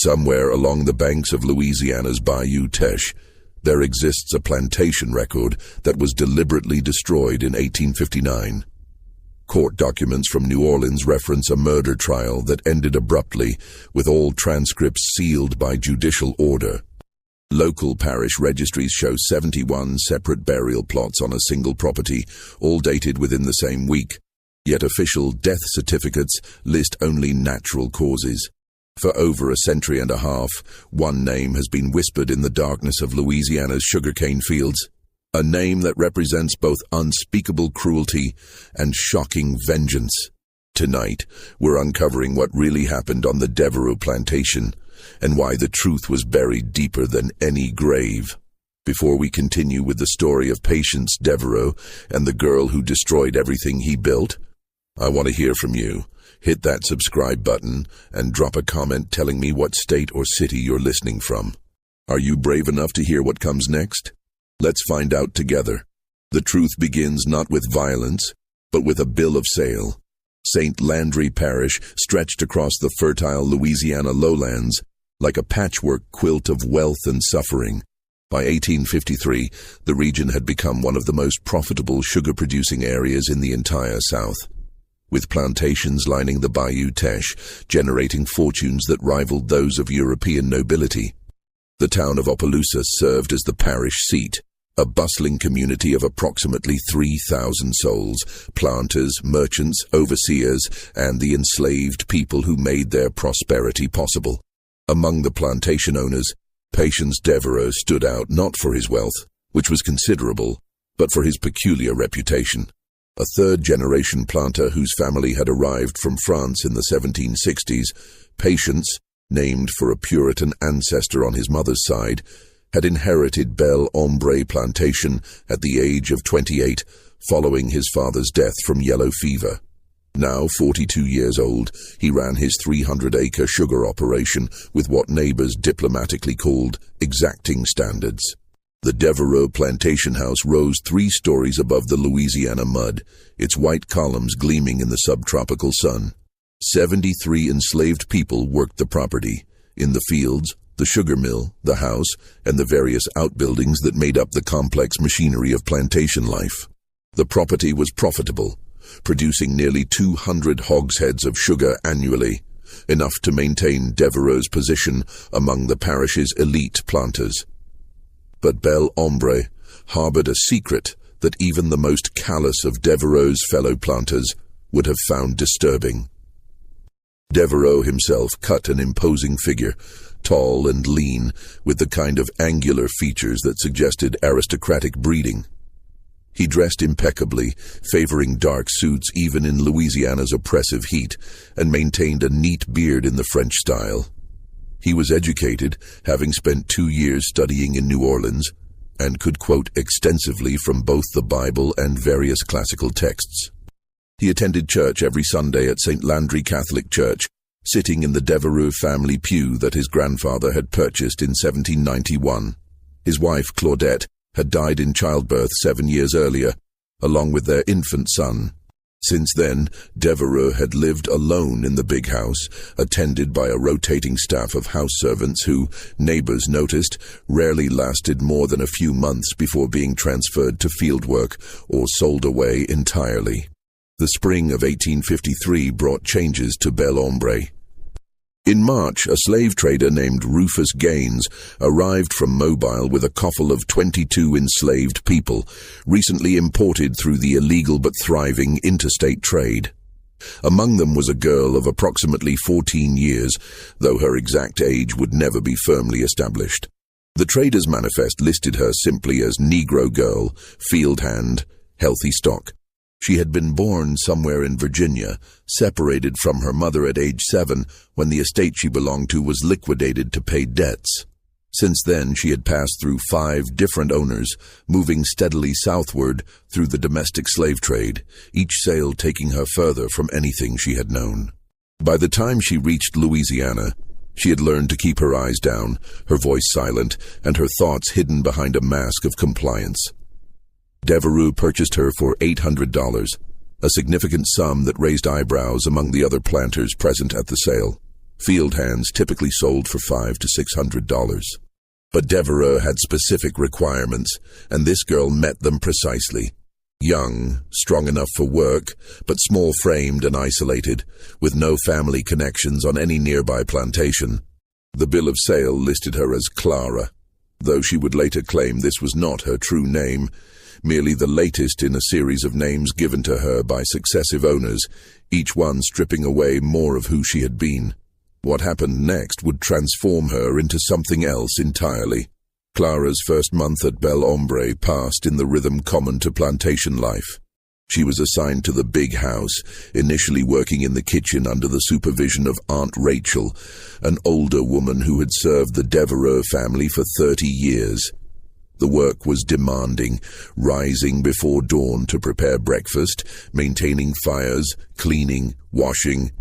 Somewhere along the banks of Louisiana's Bayou Teche, there exists a plantation record that was deliberately destroyed in 1859. Court documents from New Orleans reference a murder trial that ended abruptly, with all transcripts sealed by judicial order. Local parish registries show 71 separate burial plots on a single property, all dated within the same week, yet official death certificates list only natural causes. For over a century and a half, one name has been whispered in the darkness of Louisiana's sugarcane fields, a name that represents both unspeakable cruelty and shocking vengeance. Tonight, we're uncovering what really happened on the Devereaux plantation, and why the truth was buried deeper than any grave. Before we continue with the story of Patience Devereaux and the girl who destroyed everything he built, I want to hear from you. Hit that subscribe button and drop a comment telling me what state or city you're listening from. Are you brave enough to hear what comes next? Let's find out together. The truth begins not with violence, but with a bill of sale. St. Landry Parish stretched across the fertile Louisiana lowlands like a patchwork quilt of wealth and suffering. By 1853, the region had become one of the most profitable sugar-producing areas in the entire South, with plantations lining the Bayou Teche, generating fortunes that rivaled those of European nobility. The town of Opelousas served as the parish seat, a bustling community of approximately 3,000 souls, planters, merchants, overseers, and the enslaved people who made their prosperity possible. Among the plantation owners, Patience Devereaux stood out not for his wealth, which was considerable, but for his peculiar reputation. A third-generation planter whose family had arrived from France in the 1760s, Patience, named for a Puritan ancestor on his mother's side, had inherited Belle Ombre plantation at the age of 28, following his father's death from yellow fever. Now 42 years old, he ran his 300-acre sugar operation with what neighbors diplomatically called exacting standards. The Devereaux plantation house rose 3 stories above the Louisiana mud, its white columns gleaming in the subtropical sun. 73 enslaved people worked the property, in the fields, the sugar mill, the house, and the various outbuildings that made up the complex machinery of plantation life. The property was profitable, producing nearly 200 hogsheads of sugar annually, enough to maintain Devereaux's position among the parish's elite planters. But Belle Ombre harbored a secret that even the most callous of Devereaux's fellow planters would have found disturbing. Devereaux himself cut an imposing figure, tall and lean, with the kind of angular features that suggested aristocratic breeding. He dressed impeccably, favoring dark suits even in Louisiana's oppressive heat, and maintained a neat beard in the French style. He was educated, having spent 2 years studying in New Orleans, and could quote extensively from both the Bible and various classical texts. He attended church every Sunday at St. Landry Catholic Church, sitting in the Devereaux family pew that his grandfather had purchased in 1791. His wife, Claudette, had died in childbirth 7 years earlier, along with their infant son. Since then, Devereaux had lived alone in the big house, attended by a rotating staff of house servants who, neighbors noticed, rarely lasted more than a few months before being transferred to fieldwork or sold away entirely. The spring of 1853 brought changes to Belle Ombre. In March, a slave trader named Rufus Gaines arrived from Mobile with a coffle of 22 enslaved people, recently imported through the illegal but thriving interstate trade. Among them was a girl of approximately 14 years, though her exact age would never be firmly established. The trader's manifest listed her simply as Negro girl, field hand, healthy stock. She had been born somewhere in Virginia, separated from her mother at age 7 when the estate she belonged to was liquidated to pay debts. Since then, she had passed through 5 different owners, moving steadily southward through the domestic slave trade, each sale taking her further from anything she had known. By the time she reached Louisiana, she had learned to keep her eyes down, her voice silent, and her thoughts hidden behind a mask of compliance. Devereaux purchased her for $800, a significant sum that raised eyebrows among the other planters present at the sale. Field hands typically sold for $500 to $600. But Devereux had specific requirements, and this girl met them precisely. Young, strong enough for work, but small-framed and isolated, with no family connections on any nearby plantation. The bill of sale listed her as Clara, though she would later claim this was not her true name, merely the latest in a series of names given to her by successive owners, each one stripping away more of who she had been. What happened next would transform her into something else entirely. Clara's first month at Bel Hombre passed in the rhythm common to plantation life. She was assigned to the big house, initially working in the kitchen under the supervision of Aunt Rachel, an older woman who had served the Devereux family for 30 years. The work was demanding, rising before dawn to prepare breakfast, maintaining fires, cleaning, washing,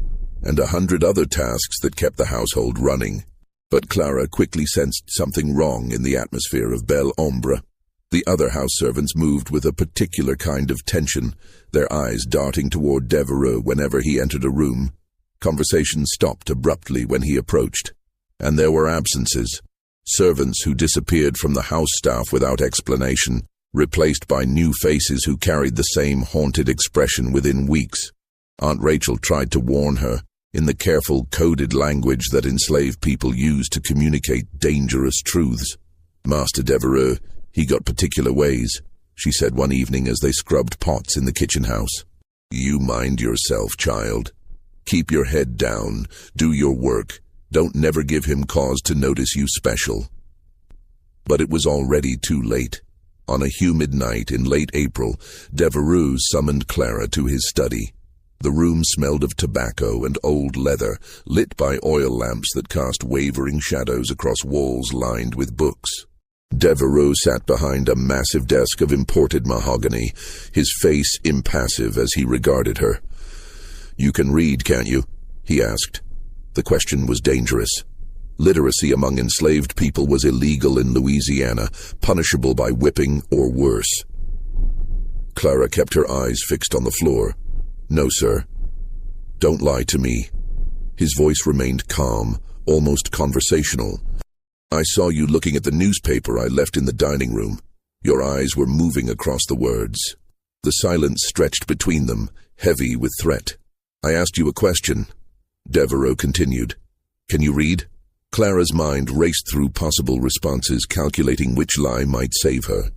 and 100 other tasks that kept the household running. But Clara quickly sensed something wrong in the atmosphere of Bel Hombre. The other house servants moved with a particular kind of tension, their eyes darting toward Devereux whenever he entered a room. Conversation stopped abruptly when he approached. And there were absences. Servants who disappeared from the house staff without explanation, replaced by new faces who carried the same haunted expression within weeks. Aunt Rachel tried to warn her, in the careful, coded language that enslaved people use to communicate dangerous truths. Master Devereux, he got particular ways, she said one evening as they scrubbed pots in the kitchen house. You mind yourself, child. Keep your head down, do your work. Don't never give him cause to notice you special. But it was already too late. On a humid night in late April, Devereux summoned Clara to his study. The room smelled of tobacco and old leather, lit by oil lamps that cast wavering shadows across walls lined with books. Devereux sat behind a massive desk of imported mahogany, his face impassive as he regarded her. You can read, can't you? He asked. The question was dangerous. Literacy among enslaved people was illegal in Louisiana, punishable by whipping or worse. Clara kept her eyes fixed on the floor. No, sir. Don't lie to me. His voice remained calm, almost conversational. I saw you looking at the newspaper I left in the dining room. Your eyes were moving across the words. The silence stretched between them, heavy with threat. I asked you a question. Devereux continued. Can you read? Clara's mind raced through possible responses, calculating which lie might save her.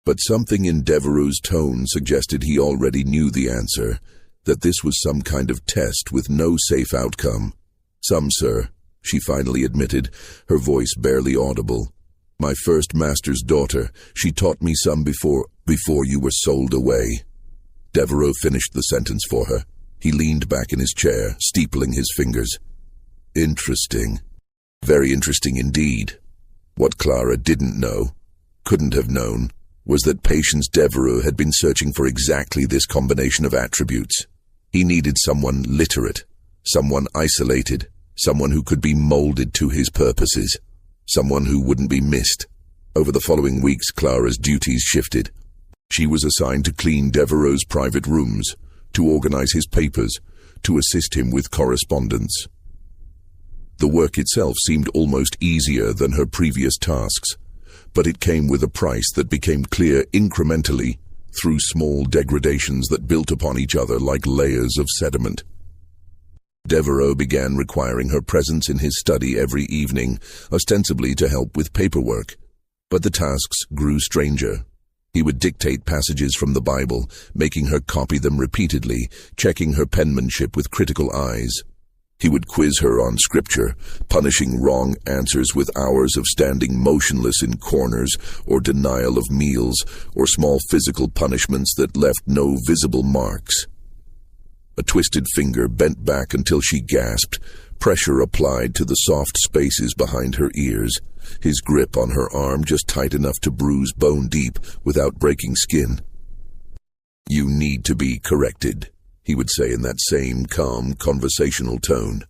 But something in Devereux's tone suggested he already knew the answer, that this was some kind of test with no safe outcome. Some, sir, she finally admitted, her voice barely audible. My first master's daughter, she taught me some before you were sold away. Devereux finished the sentence for her. He leaned back in his chair, steepling his fingers. Interesting. Very interesting indeed. What Clara didn't know, couldn't have known, was that Patience Devereux had been searching for exactly this combination of attributes. He needed someone literate, someone isolated, someone who could be molded to his purposes, someone who wouldn't be missed. Over the following weeks, Clara's duties shifted. She was assigned to clean Devereux's private rooms, to organize his papers, to assist him with correspondence. The work itself seemed almost easier than her previous tasks, but it came with a price that became clear incrementally through small degradations that built upon each other like layers of sediment. Devereux began requiring her presence in his study every evening, ostensibly to help with paperwork. But the tasks grew stranger. He would dictate passages from the Bible, making her copy them repeatedly, checking her penmanship with critical eyes. He would quiz her on scripture, punishing wrong answers with hours of standing motionless in corners, or denial of meals, or small physical punishments that left no visible marks. A twisted finger bent back until she gasped, pressure applied to the soft spaces behind her ears, his grip on her arm just tight enough to bruise bone deep without breaking skin. You need to be corrected, he would say in that same calm, conversational tone.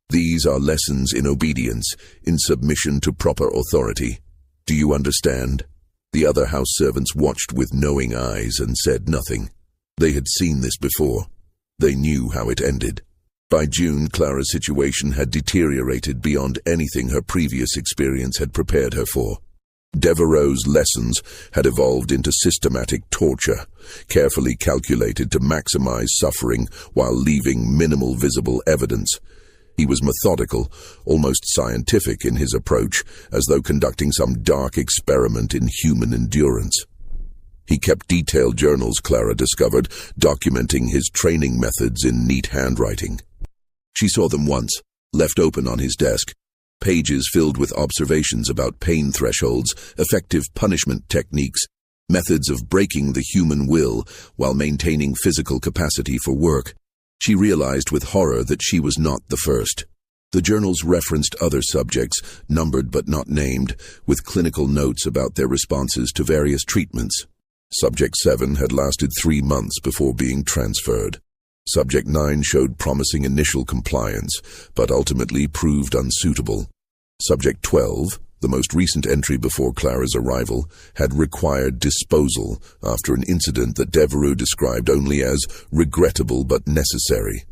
These are lessons in obedience, in submission to proper authority. Do you understand? The other house servants watched with knowing eyes and said nothing. They had seen this before. They knew how it ended. By June, Clara's situation had deteriorated beyond anything her previous experience had prepared her for. Devereaux's lessons had evolved into systematic torture, carefully calculated to maximize suffering while leaving minimal visible evidence. He was methodical, almost scientific in his approach, as though conducting some dark experiment in human endurance. He kept detailed journals, Clara discovered, documenting his training methods in neat handwriting. She saw them once, left open on his desk, pages filled with observations about pain thresholds, effective punishment techniques, methods of breaking the human will while maintaining physical capacity for work. She realized with horror that she was not the first. The journals referenced other subjects, numbered but not named, with clinical notes about their responses to various treatments. Subject 7 had lasted 3 months before being transferred. Subject 9 showed promising initial compliance, but ultimately proved unsuitable. Subject 12, the most recent entry before Clara's arrival, had required disposal after an incident that Devereaux described only as regrettable but necessary.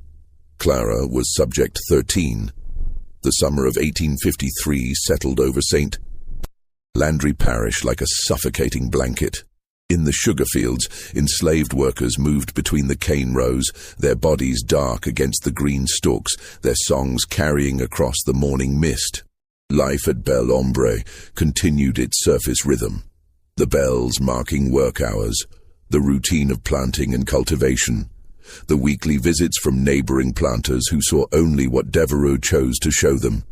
Clara was Subject 13. The summer of 1853 settled over St. Landry Parish like a suffocating blanket. In the sugar fields, enslaved workers moved between the cane rows, their bodies dark against the green stalks, their songs carrying across the morning mist. Life at Bel Ombre continued its surface rhythm. The bells marking work hours, the routine of planting and cultivation, the weekly visits from neighboring planters who saw only what Devereaux chose to show them.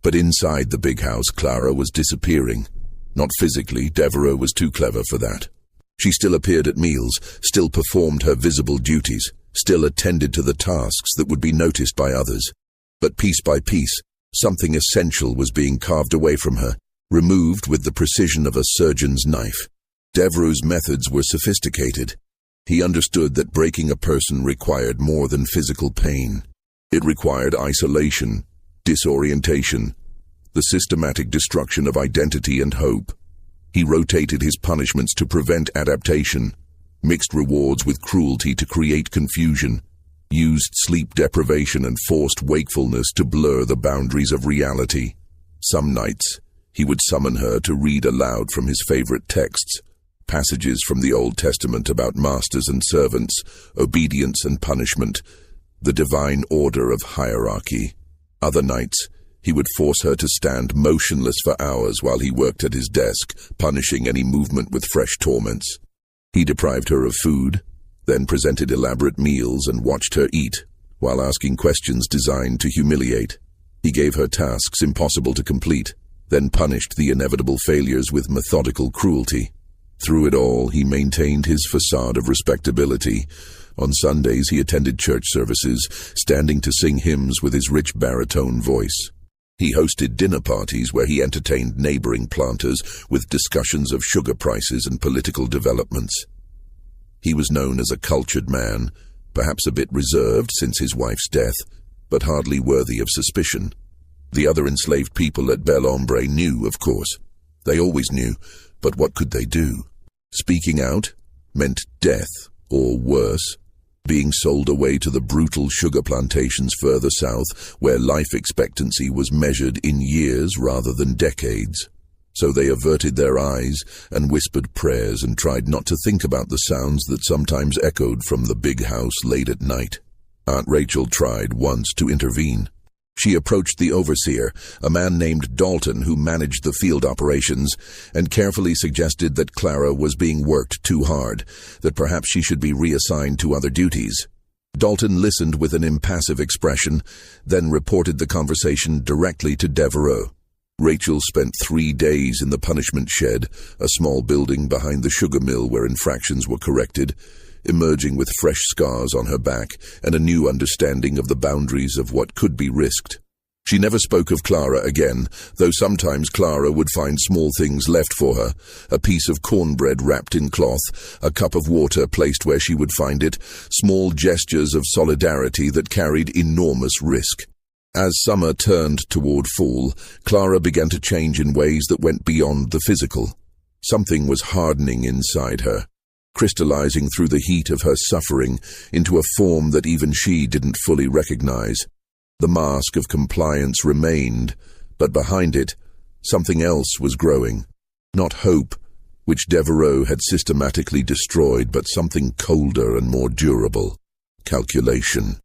But inside the big house, Clara was disappearing. Not physically, Devereaux was too clever for that. She still appeared at meals, still performed her visible duties, still attended to the tasks that would be noticed by others. But piece by piece, something essential was being carved away from her, removed with the precision of a surgeon's knife. Devereaux's methods were sophisticated. He understood that breaking a person required more than physical pain. It required isolation, disorientation, the systematic destruction of identity and hope. He rotated his punishments to prevent adaptation, mixed rewards with cruelty to create confusion, used sleep deprivation and forced wakefulness to blur the boundaries of reality. Some nights, he would summon her to read aloud from his favorite texts, passages from the Old Testament about masters and servants, obedience and punishment, the divine order of hierarchy. Other nights, he would force her to stand motionless for hours while he worked at his desk, punishing any movement with fresh torments. He deprived her of food, then presented elaborate meals and watched her eat, while asking questions designed to humiliate. He gave her tasks impossible to complete, then punished the inevitable failures with methodical cruelty. Through it all, he maintained his facade of respectability. On Sundays, he attended church services, standing to sing hymns with his rich baritone voice. He hosted dinner parties where he entertained neighboring planters with discussions of sugar prices and political developments. He was known as a cultured man, perhaps a bit reserved since his wife's death, but hardly worthy of suspicion. The other enslaved people at Bel Ombre knew, of course. They always knew, but what could they do? Speaking out meant death, or worse, being sold away to the brutal sugar plantations further south, where life expectancy was measured in years rather than decades. So they averted their eyes and whispered prayers and tried not to think about the sounds that sometimes echoed from the big house late at night. Aunt Rachel tried once to intervene. She approached the overseer, a man named Dalton who managed the field operations, and carefully suggested that Clara was being worked too hard, that perhaps she should be reassigned to other duties. Dalton listened with an impassive expression, then reported the conversation directly to Devereaux. Rachel spent 3 days in the punishment shed, a small building behind the sugar mill where infractions were corrected, emerging with fresh scars on her back and a new understanding of the boundaries of what could be risked. She never spoke of Clara again, though sometimes Clara would find small things left for her, a piece of cornbread wrapped in cloth, a cup of water placed where she would find it, small gestures of solidarity that carried enormous risk. As summer turned toward fall, Clara began to change in ways that went beyond the physical. Something was hardening inside her. crystallizing through the heat of her suffering into a form that even she didn't fully recognize. The mask of compliance remained, but behind it, something else was growing. Not hope, which Devereaux had systematically destroyed, but something colder and more durable. Calculation.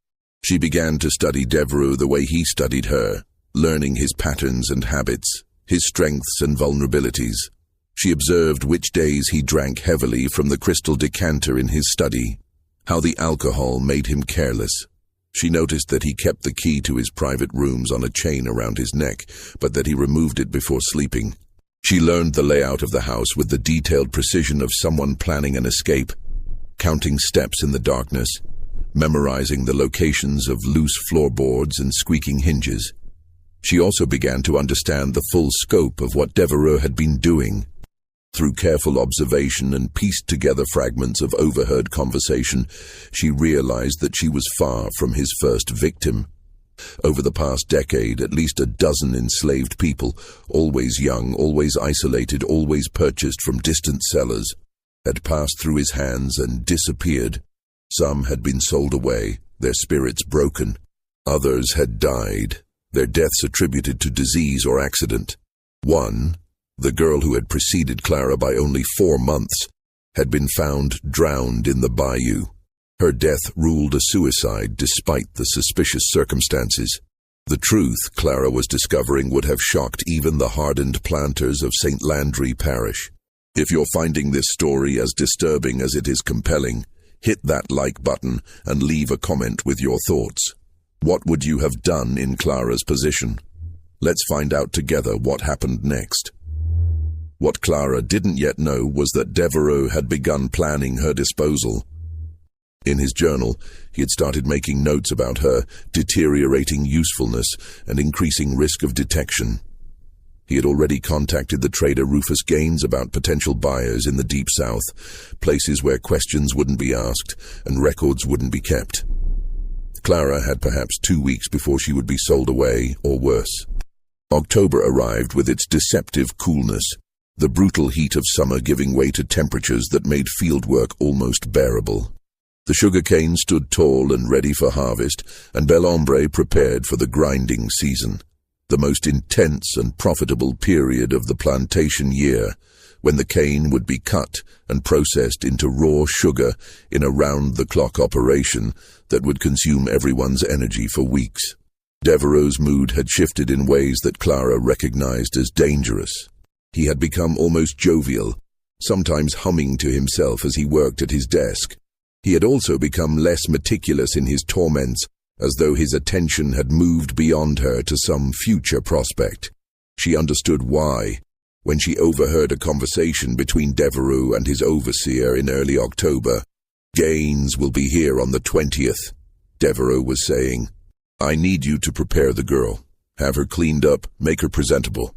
She began to study Devereaux the way he studied her, learning his patterns and habits, his strengths and vulnerabilities. She observed which days he drank heavily from the crystal decanter in his study, how the alcohol made him careless. She noticed that he kept the key to his private rooms on a chain around his neck, but that he removed it before sleeping. She learned the layout of the house with the detailed precision of someone planning an escape, counting steps in the darkness, memorizing the locations of loose floorboards and squeaking hinges. She also began to understand the full scope of what Devereaux had been doing. Through careful observation and pieced together fragments of overheard conversation, she realized that she was far from his first victim. Over the past decade, at least a dozen enslaved people, always young, always isolated, always purchased from distant sellers, had passed through his hands and disappeared. Some had been sold away, their spirits broken. Others had died, their deaths attributed to disease or accident. One, the girl who had preceded Clara by only 4 months, had been found drowned in the bayou. Her death ruled a suicide despite the suspicious circumstances. The truth, Clara was discovering, would have shocked even the hardened planters of St. Landry Parish. If you're finding this story as disturbing as it is compelling, hit that like button and leave a comment with your thoughts. What would you have done in Clara's position? Let's find out together what happened next. What Clara didn't yet know was that Devereaux had begun planning her disposal. In his journal, he had started making notes about her deteriorating usefulness and increasing risk of detection. He had already contacted the trader Rufus Gaines about potential buyers in the Deep South, places where questions wouldn't be asked and records wouldn't be kept. Clara had perhaps 2 weeks before she would be sold away, or worse. October arrived with its deceptive coolness, the brutal heat of summer giving way to temperatures that made fieldwork almost bearable. The sugarcane stood tall and ready for harvest, and Bel Hombre prepared for the grinding season, the most intense and profitable period of the plantation year, when the cane would be cut and processed into raw sugar in a round-the-clock operation that would consume everyone's energy for weeks. Devereaux's mood had shifted in ways that Clara recognized as dangerous. He had become almost jovial, sometimes humming to himself as he worked at his desk. He had also become less meticulous in his torments, as though his attention had moved beyond her to some future prospect. She understood why, when she overheard a conversation between Devereaux and his overseer in early October. "Gaines will be here on the 20th, Devereaux was saying. "I need you to prepare the girl. Have her cleaned up, make her presentable.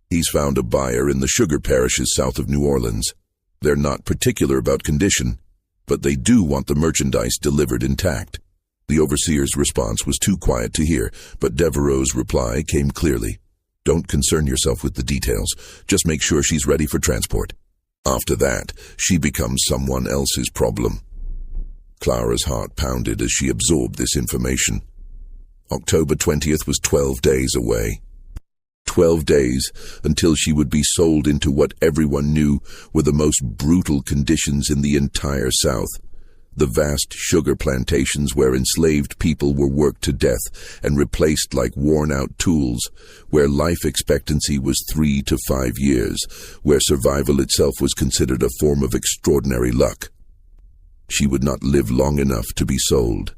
He's found a buyer in the sugar parishes south of New Orleans. They're not particular about condition, but they do want the merchandise delivered intact." The overseer's response was too quiet to hear, but Devereaux's reply came clearly. "Don't concern yourself with the details. Just make sure she's ready for transport. After that, she becomes someone else's problem." Clara's heart pounded as she absorbed this information. October 20th was 12 days away. 12 days until she would be sold into what everyone knew were the most brutal conditions in the entire South. The vast sugar plantations where enslaved people were worked to death and replaced like worn-out tools, where life expectancy was 3 to 5 years, where survival itself was considered a form of extraordinary luck. She would not live long enough to be sold.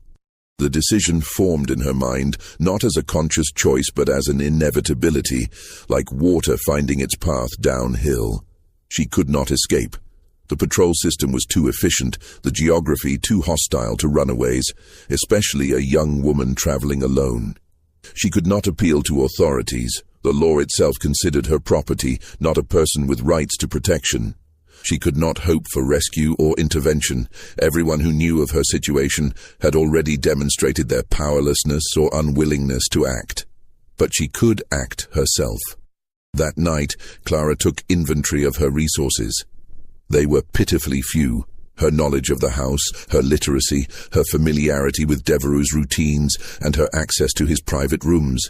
The decision formed in her mind, not as a conscious choice but as an inevitability, like water finding its path downhill. She could not escape. The patrol system was too efficient, the geography too hostile to runaways, especially a young woman traveling alone. She could not appeal to authorities. The law itself considered her property, not a person with rights to protection. She could not hope for rescue or intervention. Everyone who knew of her situation had already demonstrated their powerlessness or unwillingness to act. But she could act herself. That night, Clara took inventory of her resources. They were pitifully few, Her knowledge of the house, her literacy, her familiarity with Devereux's routines, and her access to his private rooms.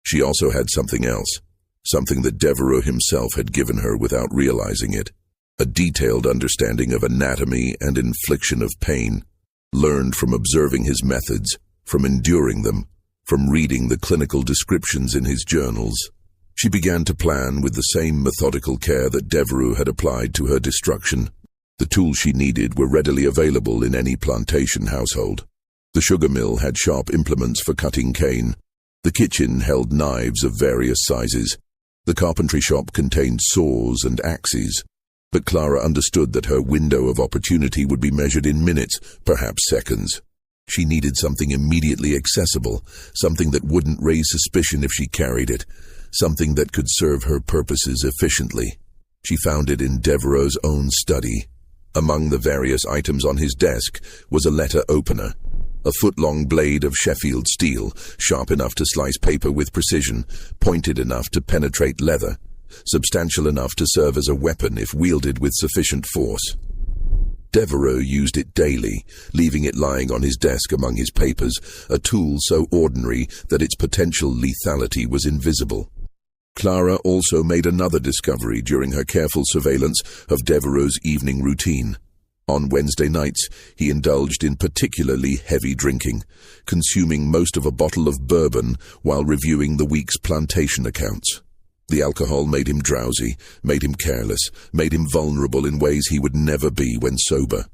She also had something else, something that Devereux himself had given her without realizing it. A detailed understanding of anatomy and infliction of pain, learned from observing his methods, from enduring them, from reading the clinical descriptions in his journals. She began to plan with the same methodical care that Devereux had applied to her destruction. The tools she needed were readily available in any plantation household. The sugar mill had sharp implements for cutting cane. The kitchen held knives of various sizes. The carpentry shop contained saws and axes. But Clara understood that her window of opportunity would be measured in minutes, perhaps seconds. She needed something immediately accessible, something that wouldn't raise suspicion if she carried it, something that could serve her purposes efficiently. She found it in Devereux's own study. Among the various items on his desk was a letter opener, a foot-long blade of Sheffield steel, sharp enough to slice paper with precision, pointed enough to penetrate leather, substantial enough to serve as a weapon if wielded with sufficient force. Devereux used it daily, leaving it lying on his desk among his papers, a tool so ordinary that its potential lethality was invisible. Clara also made another discovery during her careful surveillance of Devereux's evening routine. On Wednesday nights, he indulged in particularly heavy drinking, consuming most of a bottle of bourbon while reviewing the week's plantation accounts. The alcohol made him drowsy, made him careless, made him vulnerable in ways he would never be when sober.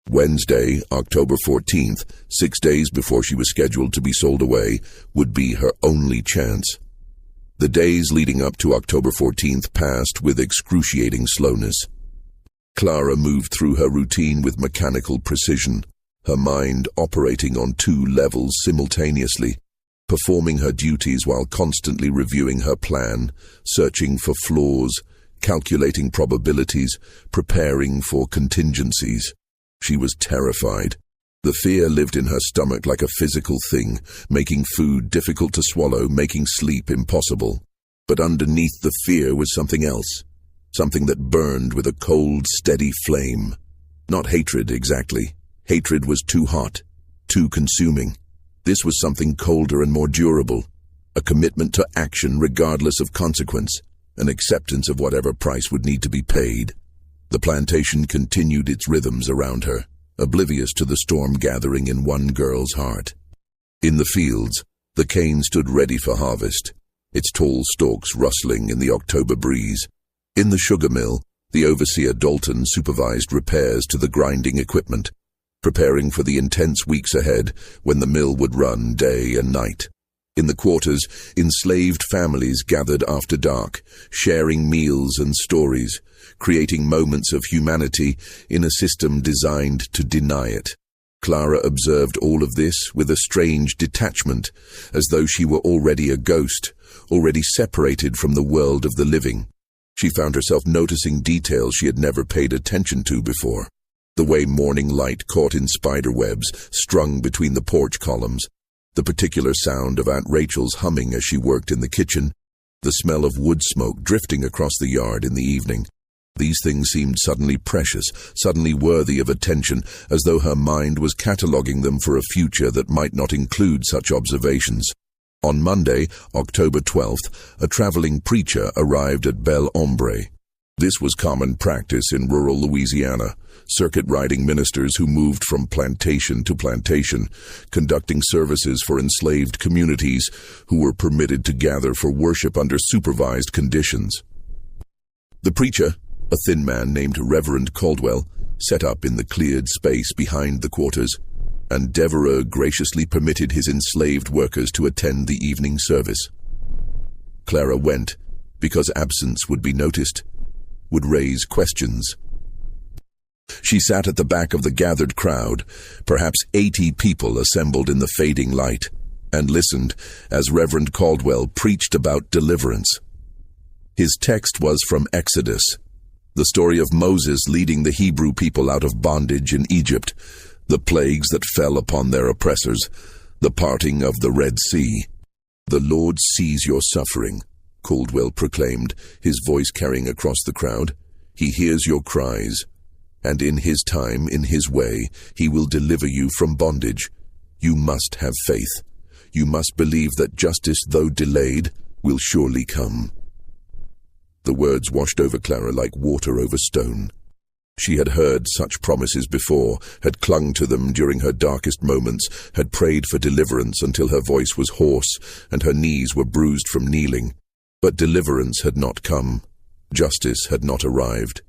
Wednesday, October 14th, 6 days before she was scheduled to be sold away, would be her only chance. The days leading up to October 14th passed with excruciating slowness. Clara moved through her routine with mechanical precision, her mind operating on 2 levels simultaneously, performing her duties while constantly reviewing her plan, searching for flaws, calculating probabilities, preparing for contingencies. She was terrified. The fear lived in her stomach like a physical thing, making food difficult to swallow, making sleep impossible. But underneath the fear was something else, something that burned with a cold, steady flame. Not hatred, exactly. Hatred was too hot, too consuming. This was something colder and more durable, a commitment to action regardless of consequence, an acceptance of whatever price would need to be paid. The plantation continued its rhythms around her, oblivious to the storm gathering in one girl's heart. In the fields, the cane stood ready for harvest, its tall stalks rustling in the October breeze. In the sugar mill, the overseer Dalton supervised repairs to the grinding equipment, preparing for the intense weeks ahead when the mill would run day and night. In the quarters, enslaved families gathered after dark, sharing meals and stories, creating moments of humanity in a system designed to deny it. Clara observed all of this with a strange detachment, as though she were already a ghost, already separated from the world of the living. She found herself noticing details she had never paid attention to before. The way morning light caught in spider webs strung between the porch columns, the particular sound of Aunt Rachel's humming as she worked in the kitchen, the smell of wood smoke drifting across the yard in the evening. These things seemed suddenly precious, suddenly worthy of attention, as though her mind was cataloguing them for a future that might not include such observations. On Monday, October 12th, a traveling preacher arrived at Bel Ombre. This was common practice in rural Louisiana, circuit-riding ministers who moved from plantation to plantation, conducting services for enslaved communities who were permitted to gather for worship under supervised conditions. The preacher, a thin man named Reverend Caldwell, set up in the cleared space behind the quarters, and Devereux graciously permitted his enslaved workers to attend the evening service. Clara went, because absence would be noticed, would raise questions. She sat at the back of the gathered crowd, perhaps 80 people assembled in the fading light, and listened as Reverend Caldwell preached about deliverance. His text was from Exodus, the story of Moses leading the Hebrew people out of bondage in Egypt, the plagues that fell upon their oppressors, the parting of the Red Sea. "The Lord sees your suffering," Caldwell proclaimed, his voice carrying across the crowd. "He hears your cries, And in his time, in his way, he will deliver you from bondage. You must have faith. You must believe that justice, though delayed, will surely come." The words washed over Clara like water over stone. She had heard such promises before, had clung to them during her darkest moments, had prayed for deliverance until her voice was hoarse and her knees were bruised from kneeling. But deliverance had not come. Justice had not arrived.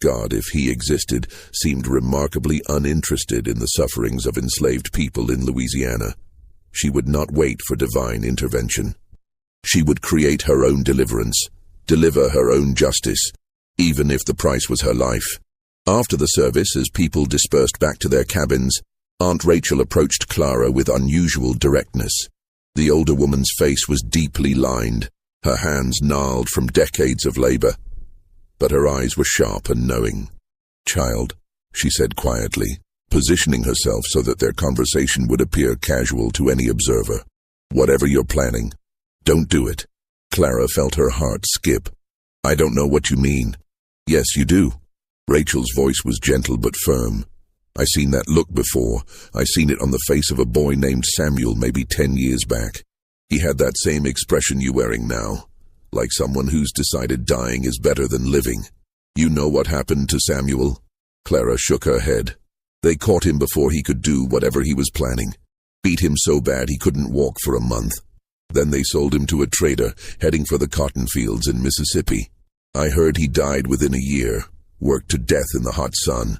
God, if he existed, seemed remarkably uninterested in the sufferings of enslaved people in Louisiana. She would not wait for divine intervention. She would create her own deliverance, deliver her own justice, even if the price was her life. After the service, as people dispersed back to their cabins, Aunt Rachel approached Clara with unusual directness. The older woman's face was deeply lined, her hands gnarled from decades of labor, but her eyes were sharp and knowing. "Child," she said quietly, positioning herself so that their conversation would appear casual to any observer. "Whatever you're planning, don't do it." Clara felt her heart skip. "I don't know what you mean." "Yes, you do." Rachel's voice was gentle but firm. "I seen that look before. I seen it on the face of a boy named Samuel maybe 10 years back. He had that same expression you're wearing now, like someone who's decided dying is better than living. You know what happened to Samuel?" Clara shook her head. "They caught him before he could do whatever he was planning. Beat him so bad he couldn't walk for a month. Then they sold him to a trader heading for the cotton fields in Mississippi. I heard he died within a year, worked to death in the hot sun."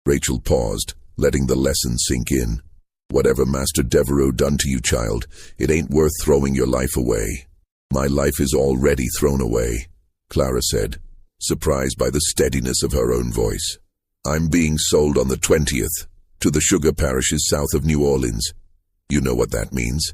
Rachel paused, letting the lesson sink in. "Whatever Master Devereaux done to you, child, it ain't worth throwing your life away." "My life is already thrown away," Clara said, surprised by the steadiness of her own voice. "I'm being sold on the 20th, to the sugar parishes south of New Orleans. You know what that means."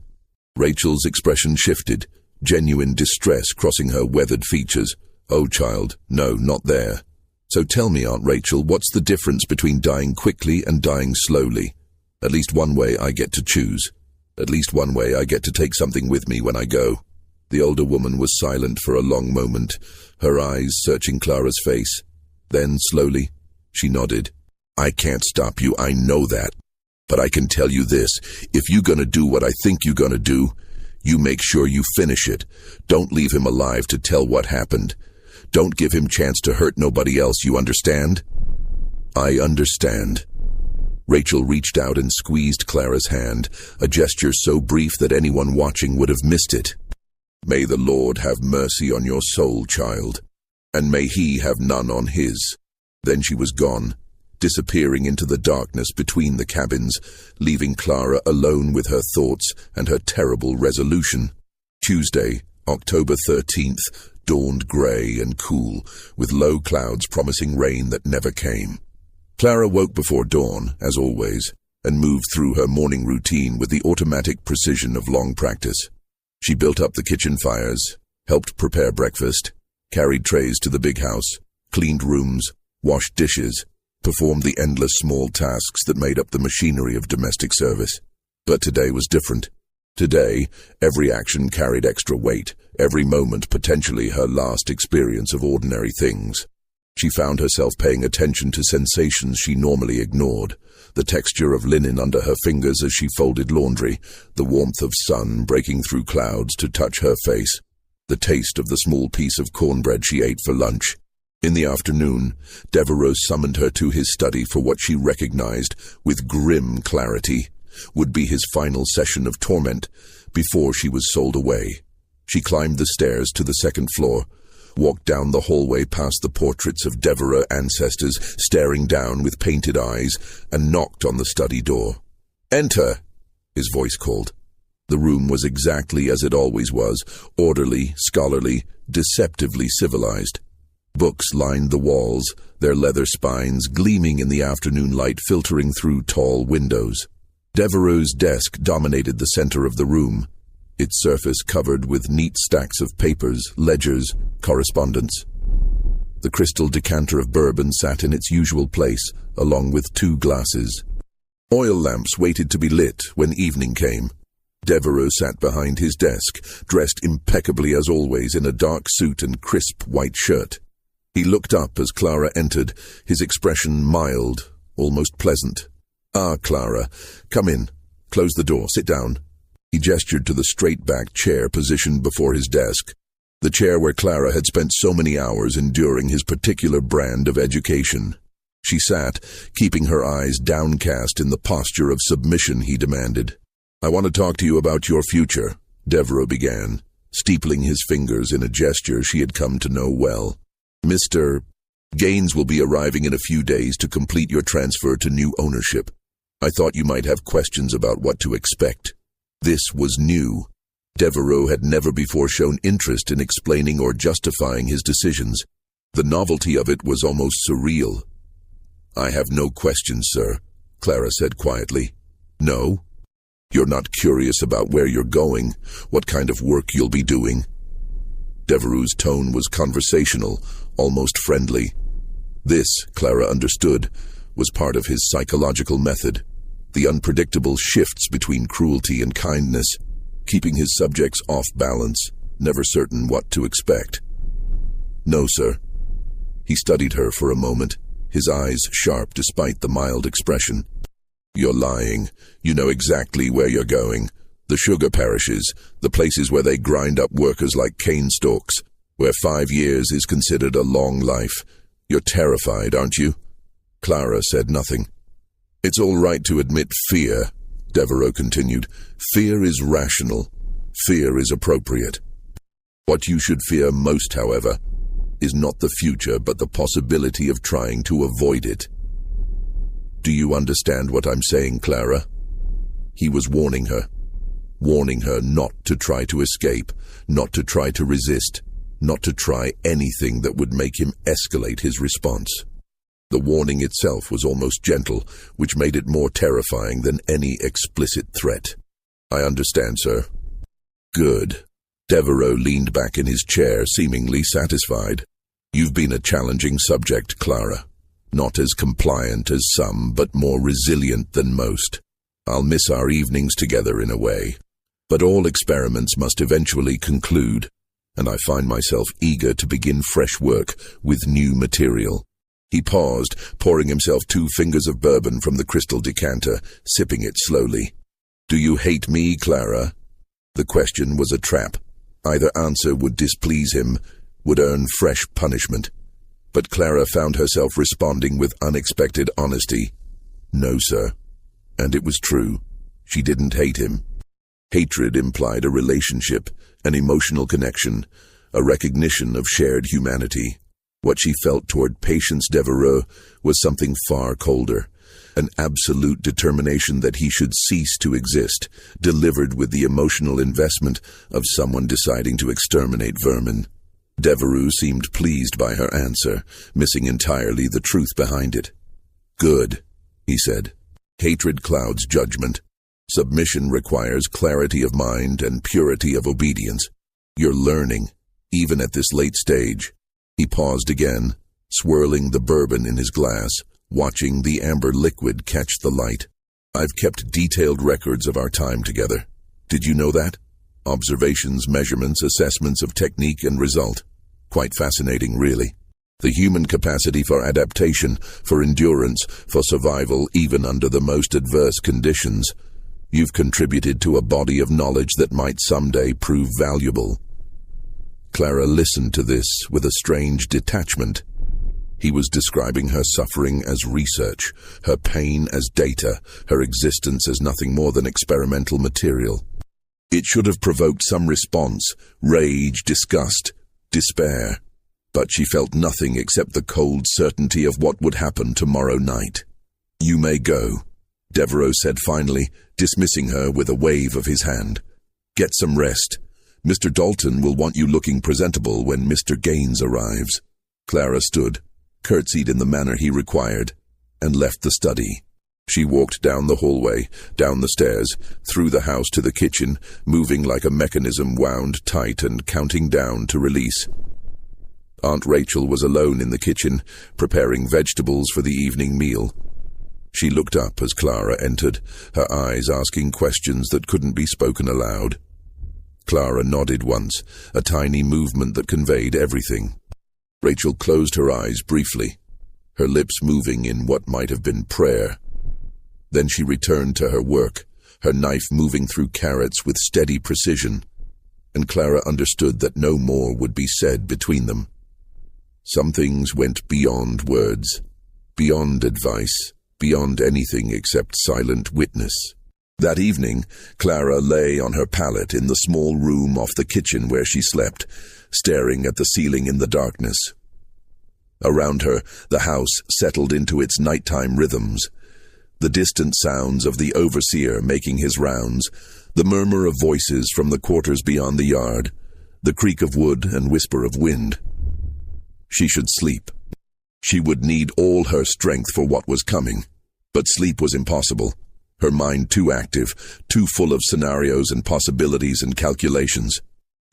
Rachel's expression shifted, genuine distress crossing her weathered features. "Oh, child, no, not there. So tell me, Aunt Rachel, what's the difference between dying quickly and dying slowly? At least one way I get to choose. At least one way I get to take something with me when I go." The older woman was silent for a long moment, her eyes searching Clara's face. Then, slowly, she nodded. "I can't stop you, I know that. But I can tell you this, if you're gonna do what I think you're gonna do, you make sure you finish it. Don't leave him alive to tell what happened. Don't give him chance to hurt nobody else, you understand?" "I understand." Rachel reached out and squeezed Clara's hand, a gesture so brief that anyone watching would have missed it. "May the Lord have mercy on your soul, child, and may he have none on his." Then she was gone, disappearing into the darkness between the cabins, leaving Clara alone with her thoughts and her terrible resolution. Tuesday, October 13th, dawned grey and cool, with low clouds promising rain that never came. Clara woke before dawn, as always, and moved through her morning routine with the automatic precision of long practice. She built up the kitchen fires, helped prepare breakfast, carried trays to the big house, cleaned rooms, washed dishes, performed the endless small tasks that made up the machinery of domestic service. But today was different. Today, every action carried extra weight, every moment potentially her last experience of ordinary things. She found herself paying attention to sensations she normally ignored, the texture of linen under her fingers as she folded laundry, the warmth of sun breaking through clouds to touch her face, the taste of the small piece of cornbread she ate for lunch. In the afternoon, Devereaux summoned her to his study for what she recognized with grim clarity would be his final session of torment before she was sold away. She climbed the stairs to the second floor, walked down the hallway past the portraits of Devereaux ancestors staring down with painted eyes, and knocked on the study door. "Enter," his voice called. The room was exactly as it always was, orderly, scholarly, deceptively civilized. Books lined the walls, their leather spines gleaming in the afternoon light filtering through tall windows. Devereaux's desk dominated the center of the room, its surface covered with neat stacks of papers, ledgers, correspondence. The crystal decanter of bourbon sat in its usual place, along with 2 glasses. Oil lamps waited to be lit when evening came. Devereaux sat behind his desk, dressed impeccably as always in a dark suit and crisp white shirt. He looked up as Clara entered, his expression mild, almost pleasant. "Ah, Clara, come in. Close the door. Sit down." He gestured to the straight-backed chair positioned before his desk, the chair where Clara had spent so many hours enduring his particular brand of education. She sat, keeping her eyes downcast in the posture of submission he demanded. "I want to talk to you about your future," Devereaux began, steepling his fingers in a gesture she had come to know well. "Mr. Gaines will be arriving in a few days to complete your transfer to new ownership. I thought you might have questions about what to expect." This was new. Devereaux had never before shown interest in explaining or justifying his decisions. The novelty of it was almost surreal. "I have no questions, sir," Clara said quietly. "No? You're not curious about where you're going, what kind of work you'll be doing?" Devereaux's tone was conversational, almost friendly. This, Clara understood, was part of his psychological method, the unpredictable shifts between cruelty and kindness, keeping his subjects off balance, never certain what to expect. "No, sir." He studied her for a moment, his eyes sharp despite the mild expression. "You're lying. You know exactly where you're going. The sugar parishes, the places where they grind up workers like cane stalks, where 5 years is considered a long life. You're terrified, aren't you?" Clara said nothing. "It's all right to admit fear," Devereaux continued. "Fear is rational. Fear is appropriate. What you should fear most, however, is not the future but the possibility of trying to avoid it. Do you understand what I'm saying, Clara?" He was warning her not to try to escape, not to try to resist, not to try anything that would make him escalate his response. The warning itself was almost gentle, which made it more terrifying than any explicit threat. "I understand, sir." "Good." Devereaux leaned back in his chair, seemingly satisfied. "You've been a challenging subject, Clara. Not as compliant as some, but more resilient than most. I'll miss our evenings together in a way. But all experiments must eventually conclude, and I find myself eager to begin fresh work with new material." He paused, pouring himself 2 fingers of bourbon from the crystal decanter, sipping it slowly. "Do you hate me, Clara?" The question was a trap. Either answer would displease him, would earn fresh punishment. But Clara found herself responding with unexpected honesty. "No, sir." And it was true. She didn't hate him. Hatred implied a relationship, an emotional connection, a recognition of shared humanity. What she felt toward Patience Devereaux was something far colder, an absolute determination that he should cease to exist, delivered with the emotional investment of someone deciding to exterminate vermin. Devereaux seemed pleased by her answer, missing entirely the truth behind it. "Good," he said. "Hatred clouds judgment. Submission requires clarity of mind and purity of obedience. You're learning, even at this late stage." He paused again, swirling the bourbon in his glass, watching the amber liquid catch the light. "I've kept detailed records of our time together. Did you know that? Observations, measurements, assessments of technique and result. Quite fascinating, really. The human capacity for adaptation, for endurance, for survival even under the most adverse conditions. You've contributed to a body of knowledge that might someday prove valuable." Clara listened to this with a strange detachment. He was describing her suffering as research, her pain as data, her existence as nothing more than experimental material. It should have provoked some response, rage, disgust, despair. But she felt nothing except the cold certainty of what would happen tomorrow night. "You may go," Devereaux said finally, dismissing her with a wave of his hand. "Get some rest. Mr. Dalton will want you looking presentable when Mr. Gaines arrives." Clara stood, curtsied in the manner he required, and left the study. She walked down the hallway, down the stairs, through the house to the kitchen, moving like a mechanism wound tight and counting down to release. Aunt Rachel was alone in the kitchen, preparing vegetables for the evening meal. She looked up as Clara entered, her eyes asking questions that couldn't be spoken aloud. Clara nodded once, a tiny movement that conveyed everything. Rachel closed her eyes briefly, her lips moving in what might have been prayer. Then she returned to her work, her knife moving through carrots with steady precision, and Clara understood that no more would be said between them. Some things went beyond words, beyond advice, beyond anything except silent witness. That evening, Clara lay on her pallet in the small room off the kitchen where she slept, staring at the ceiling in the darkness. Around her, the house settled into its nighttime rhythms. The distant sounds of the overseer making his rounds, the murmur of voices from the quarters beyond the yard, the creak of wood and whisper of wind. She should sleep. She would need all her strength for what was coming, but sleep was impossible. Her mind too active, too full of scenarios and possibilities and calculations.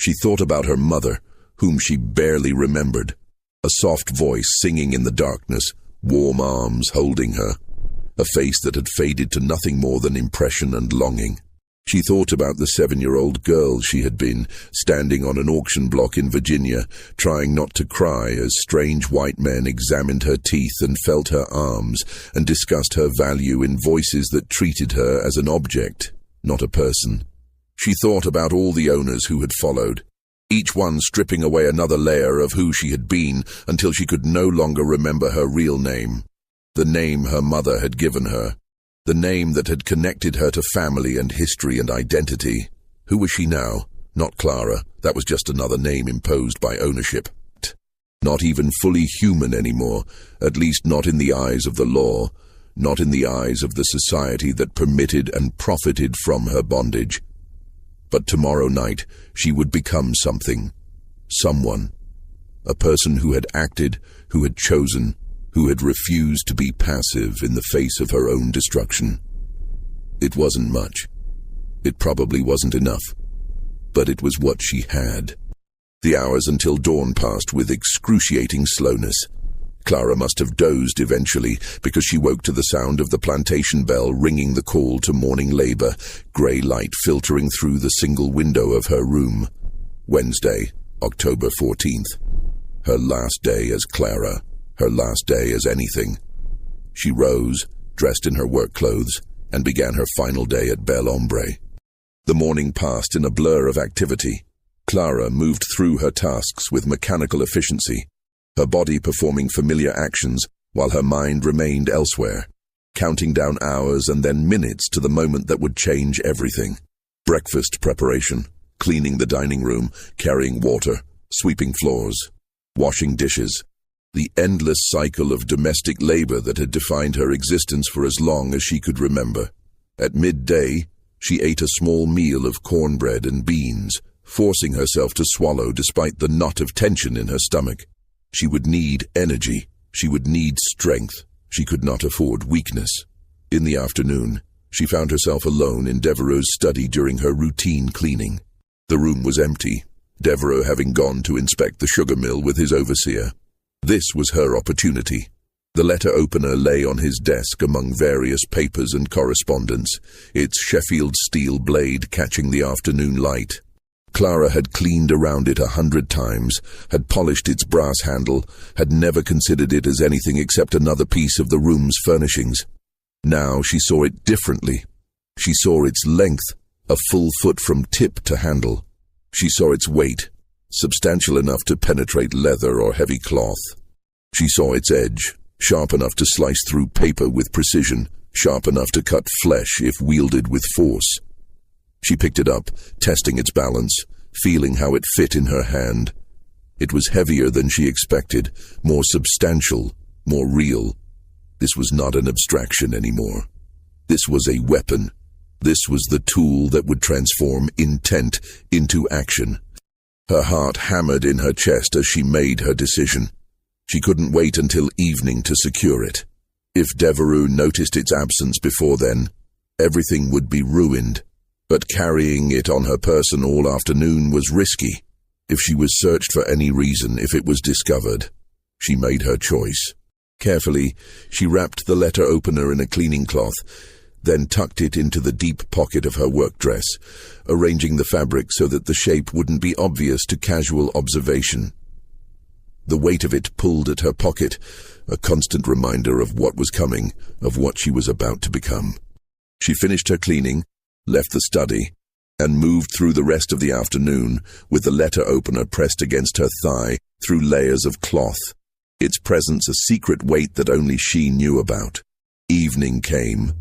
She thought about her mother, whom she barely remembered. A soft voice singing in the darkness, warm arms holding her. A face that had faded to nothing more than impression and longing. She thought about the 7-year-old girl she had been, standing on an auction block in Virginia, trying not to cry as strange white men examined her teeth and felt her arms and discussed her value in voices that treated her as an object, not a person. She thought about all the owners who had followed, each one stripping away another layer of who she had been until she could no longer remember her real name, the name her mother had given her. The name that had connected her to family and history and identity. Who was she now? Not Clara. That was just another name imposed by ownership. Not even fully human anymore, at least not in the eyes of the law, not in the eyes of the society that permitted and profited from her bondage. But tomorrow night she would become something. Someone. A person who had acted, who had chosen, who had refused to be passive in the face of her own destruction. It wasn't much. It probably wasn't enough. But it was what she had. The hours until dawn passed with excruciating slowness. Clara must have dozed eventually, because she woke to the sound of the plantation bell ringing the call to morning labor, grey light filtering through the single window of her room. Wednesday, October 14th. Her last day as Clara. Her last day as anything. She rose, dressed in her work clothes, and began her final day at Bel Hombre. The morning passed in a blur of activity. Clara moved through her tasks with mechanical efficiency, her body performing familiar actions while her mind remained elsewhere, counting down hours and then minutes to the moment that would change everything. Breakfast preparation, cleaning the dining room, carrying water, sweeping floors, washing dishes. The endless cycle of domestic labor that had defined her existence for as long as she could remember. At midday, she ate a small meal of cornbread and beans, forcing herself to swallow despite the knot of tension in her stomach. She would need energy. She would need strength. She could not afford weakness. In the afternoon, she found herself alone in Devereaux's study during her routine cleaning. The room was empty, Devereaux having gone to inspect the sugar mill with his overseer. This was her opportunity. The letter opener lay on his desk among various papers and correspondence, its Sheffield steel blade catching the afternoon light. Clara had cleaned around it 100 times, had polished its brass handle, had never considered it as anything except another piece of the room's furnishings. Now she saw it differently. She saw its length, a full foot from tip to handle. She saw its weight, substantial enough to penetrate leather or heavy cloth. She saw its edge, sharp enough to slice through paper with precision, sharp enough to cut flesh if wielded with force. She picked it up, testing its balance, feeling how it fit in her hand. It was heavier than she expected, more substantial, more real. This was not an abstraction anymore. This was a weapon. This was the tool that would transform intent into action. Her heart hammered in her chest as she made her decision. She couldn't wait until evening to secure it. If Devereaux noticed its absence before then, everything would be ruined. But carrying it on her person all afternoon was risky. If she was searched for any reason, if it was discovered, she made her choice. Carefully, she wrapped the letter opener in a cleaning cloth, then tucked it into the deep pocket of her work dress, arranging the fabric so that the shape wouldn't be obvious to casual observation. The weight of it pulled at her pocket, a constant reminder of what was coming, of what she was about to become. She finished her cleaning, left the study, and moved through the rest of the afternoon with the letter opener pressed against her thigh through layers of cloth, its presence a secret weight that only she knew about. Evening came.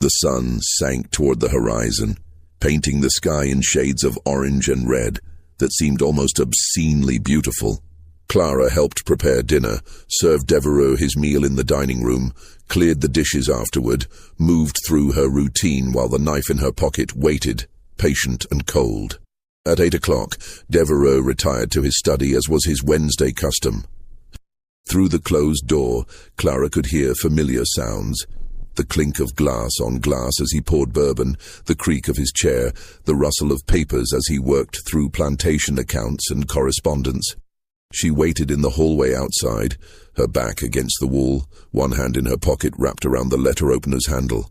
The sun sank toward the horizon, painting the sky in shades of orange and red that seemed almost obscenely beautiful. Clara helped prepare dinner, served Devereux his meal in the dining room, cleared the dishes afterward, moved through her routine while the knife in her pocket waited, patient and cold. At 8 o'clock, Devereux retired to his study as was his Wednesday custom. Through the closed door, Clara could hear familiar sounds. The clink of glass on glass as he poured bourbon, the creak of his chair, the rustle of papers as he worked through plantation accounts and correspondence. She waited in the hallway outside, her back against the wall, one hand in her pocket wrapped around the letter opener's handle.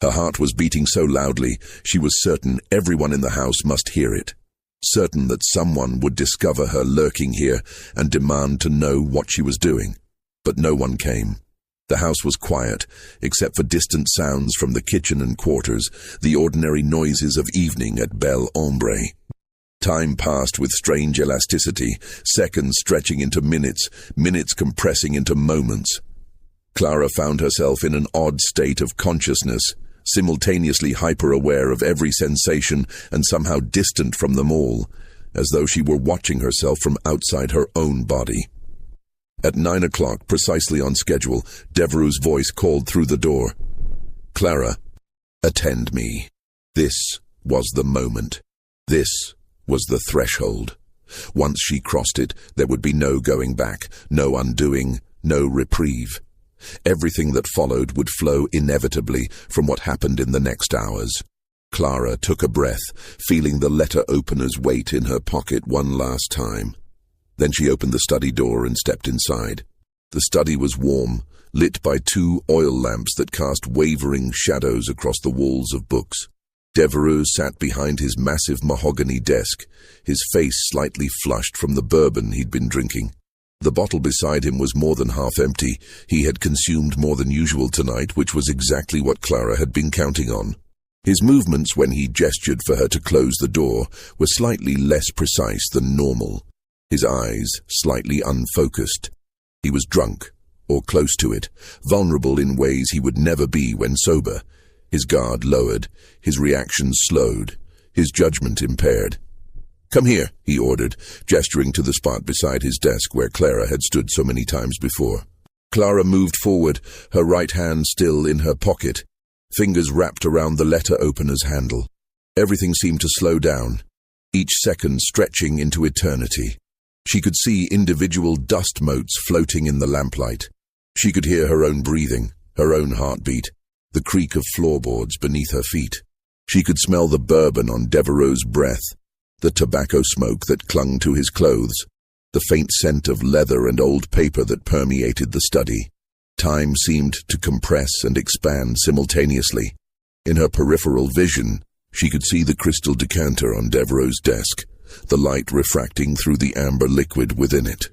Her heart was beating so loudly, she was certain everyone in the house must hear it. Certain that someone would discover her lurking here and demand to know what she was doing. But no one came. The house was quiet, except for distant sounds from the kitchen and quarters, the ordinary noises of evening at Belle Ombre. Time passed with strange elasticity, seconds stretching into minutes, minutes compressing into moments. Clara found herself in an odd state of consciousness, simultaneously hyper-aware of every sensation and somehow distant from them all, as though she were watching herself from outside her own body. At 9 o'clock, precisely on schedule, Devereux's voice called through the door. "Clara, attend me." This was the moment. This was the threshold. Once she crossed it, there would be no going back, no undoing, no reprieve. Everything that followed would flow inevitably from what happened in the next hours. Clara took a breath, feeling the letter opener's weight in her pocket one last time. Then she opened the study door and stepped inside. The study was warm, lit by 2 oil lamps that cast wavering shadows across the walls of books. Devereux sat behind his massive mahogany desk, his face slightly flushed from the bourbon he'd been drinking. The bottle beside him was more than half empty. He had consumed more than usual tonight, which was exactly what Clara had been counting on. His movements when he gestured for her to close the door were slightly less precise than normal. His eyes slightly unfocused. He was drunk, or close to it, vulnerable in ways he would never be when sober. His guard lowered, his reactions slowed, his judgment impaired. "Come here," he ordered, gesturing to the spot beside his desk where Clara had stood so many times before. Clara moved forward, her right hand still in her pocket, fingers wrapped around the letter opener's handle. Everything seemed to slow down, each second stretching into eternity. She could see individual dust motes floating in the lamplight. She could hear her own breathing, her own heartbeat, the creak of floorboards beneath her feet. She could smell the bourbon on Devereux's breath, the tobacco smoke that clung to his clothes, the faint scent of leather and old paper that permeated the study. Time seemed to compress and expand simultaneously. In her peripheral vision, she could see the crystal decanter on Devereux's desk, the light refracting through the amber liquid within it.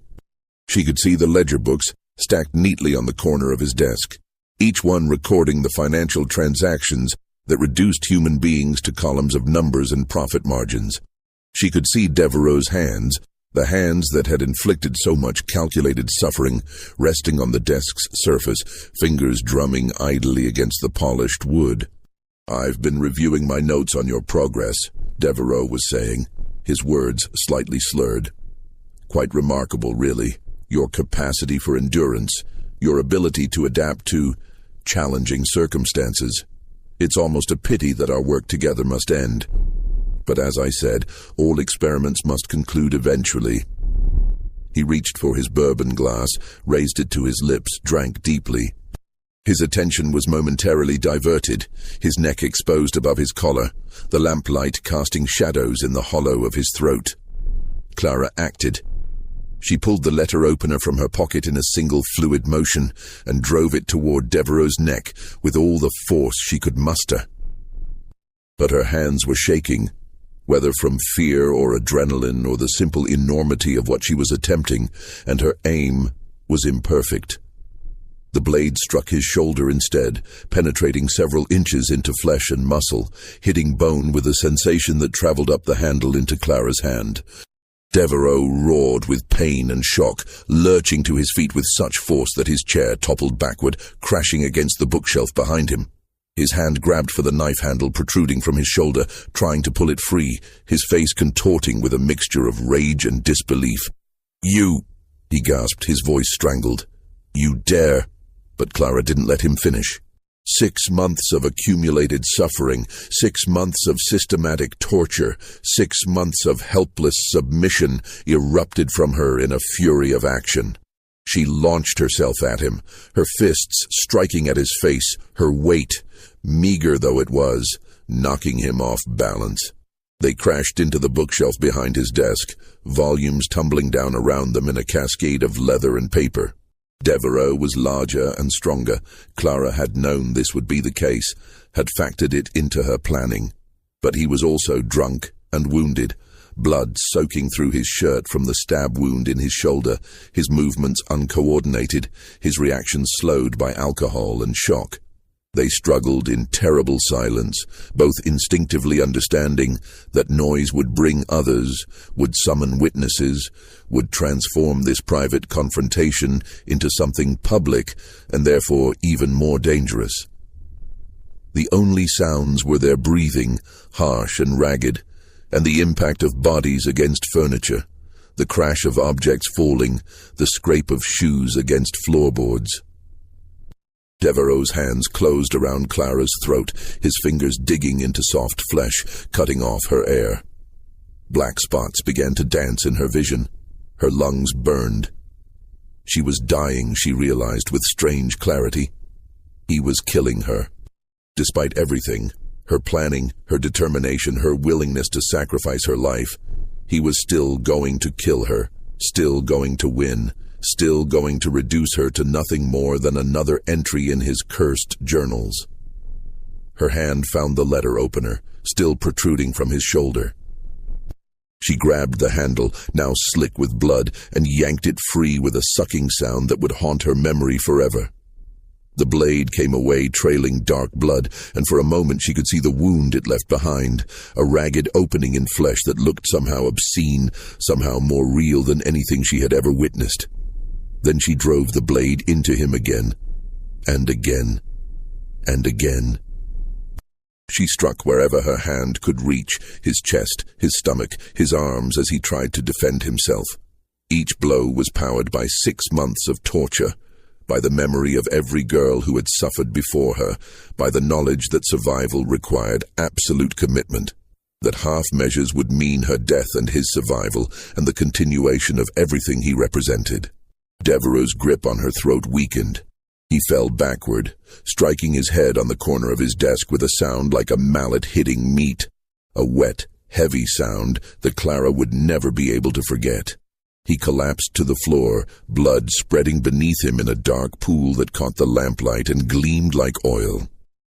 She could see the ledger books stacked neatly on the corner of his desk, each one recording the financial transactions that reduced human beings to columns of numbers and profit margins. She could see Devereux's hands, the hands that had inflicted so much calculated suffering, resting on the desk's surface, fingers drumming idly against the polished wood. "I've been reviewing my notes on your progress," Devereux was saying, his words slightly slurred. "Quite remarkable, really. Your capacity for endurance, your ability to adapt to challenging circumstances. It's almost a pity that our work together must end. But as I said, all experiments must conclude eventually." He reached for his bourbon glass, raised it to his lips, drank deeply. His attention was momentarily diverted, his neck exposed above his collar, the lamplight casting shadows in the hollow of his throat. Clara acted. She pulled the letter opener from her pocket in a single fluid motion and drove it toward Devereux's neck with all the force she could muster. But her hands were shaking. whether from fear or adrenaline or the simple enormity of what she was attempting, and her aim was imperfect. The blade struck his shoulder instead, penetrating several inches into flesh and muscle, hitting bone with a sensation that traveled up the handle into Clara's hand. Devereaux roared with pain and shock, lurching to his feet with such force that his chair toppled backward, crashing against the bookshelf behind him. His hand grabbed for the knife handle protruding from his shoulder, trying to pull it free, his face contorting with a mixture of rage and disbelief. "You," he gasped, his voice strangled. "You dare." But Clara didn't let him finish. 6 months of accumulated suffering, 6 months of systematic torture, 6 months of helpless submission erupted from her in a fury of action. She launched herself at him, her fists striking at his face, her weight, meager though it was, knocking him off balance. They crashed into the bookshelf behind his desk, volumes tumbling down around them in a cascade of leather and paper. Devereaux was larger and stronger. Clara had known this would be the case, had factored it into her planning. But he was also drunk and wounded, blood soaking through his shirt from the stab wound in his shoulder, his movements uncoordinated, his reactions slowed by alcohol and shock. They struggled in terrible silence, both instinctively understanding that noise would bring others, would summon witnesses, would transform this private confrontation into something public and therefore even more dangerous. The only sounds were their breathing, harsh and ragged, and the impact of bodies against furniture, the crash of objects falling, the scrape of shoes against floorboards. Devereaux's hands closed around Clara's throat, his fingers digging into soft flesh, cutting off her air. Black spots began to dance in her vision. Her lungs burned. She was dying, she realized with strange clarity. He was killing her. Despite everything, her planning, her determination, her willingness to sacrifice her life, he was still going to kill her, still going to win, still going to reduce her to nothing more than another entry in his cursed journals. Her hand found the letter opener, still protruding from his shoulder. She grabbed the handle, now slick with blood, and yanked it free with a sucking sound that would haunt her memory forever. The blade came away trailing dark blood, and for a moment she could see the wound it left behind, a ragged opening in flesh that looked somehow obscene, somehow more real than anything she had ever witnessed. Then she drove the blade into him again, and again, and again. She struck wherever her hand could reach, his chest, his stomach, his arms as he tried to defend himself. Each blow was powered by 6 months of torture, by the memory of every girl who had suffered before her, by the knowledge that survival required absolute commitment, that half measures would mean her death and his survival, and the continuation of everything he represented. Devereaux's grip on her throat weakened. He fell backward, striking his head on the corner of his desk with a sound like a mallet hitting meat, a wet, heavy sound that Clara would never be able to forget. He collapsed to the floor, blood spreading beneath him in a dark pool that caught the lamplight and gleamed like oil.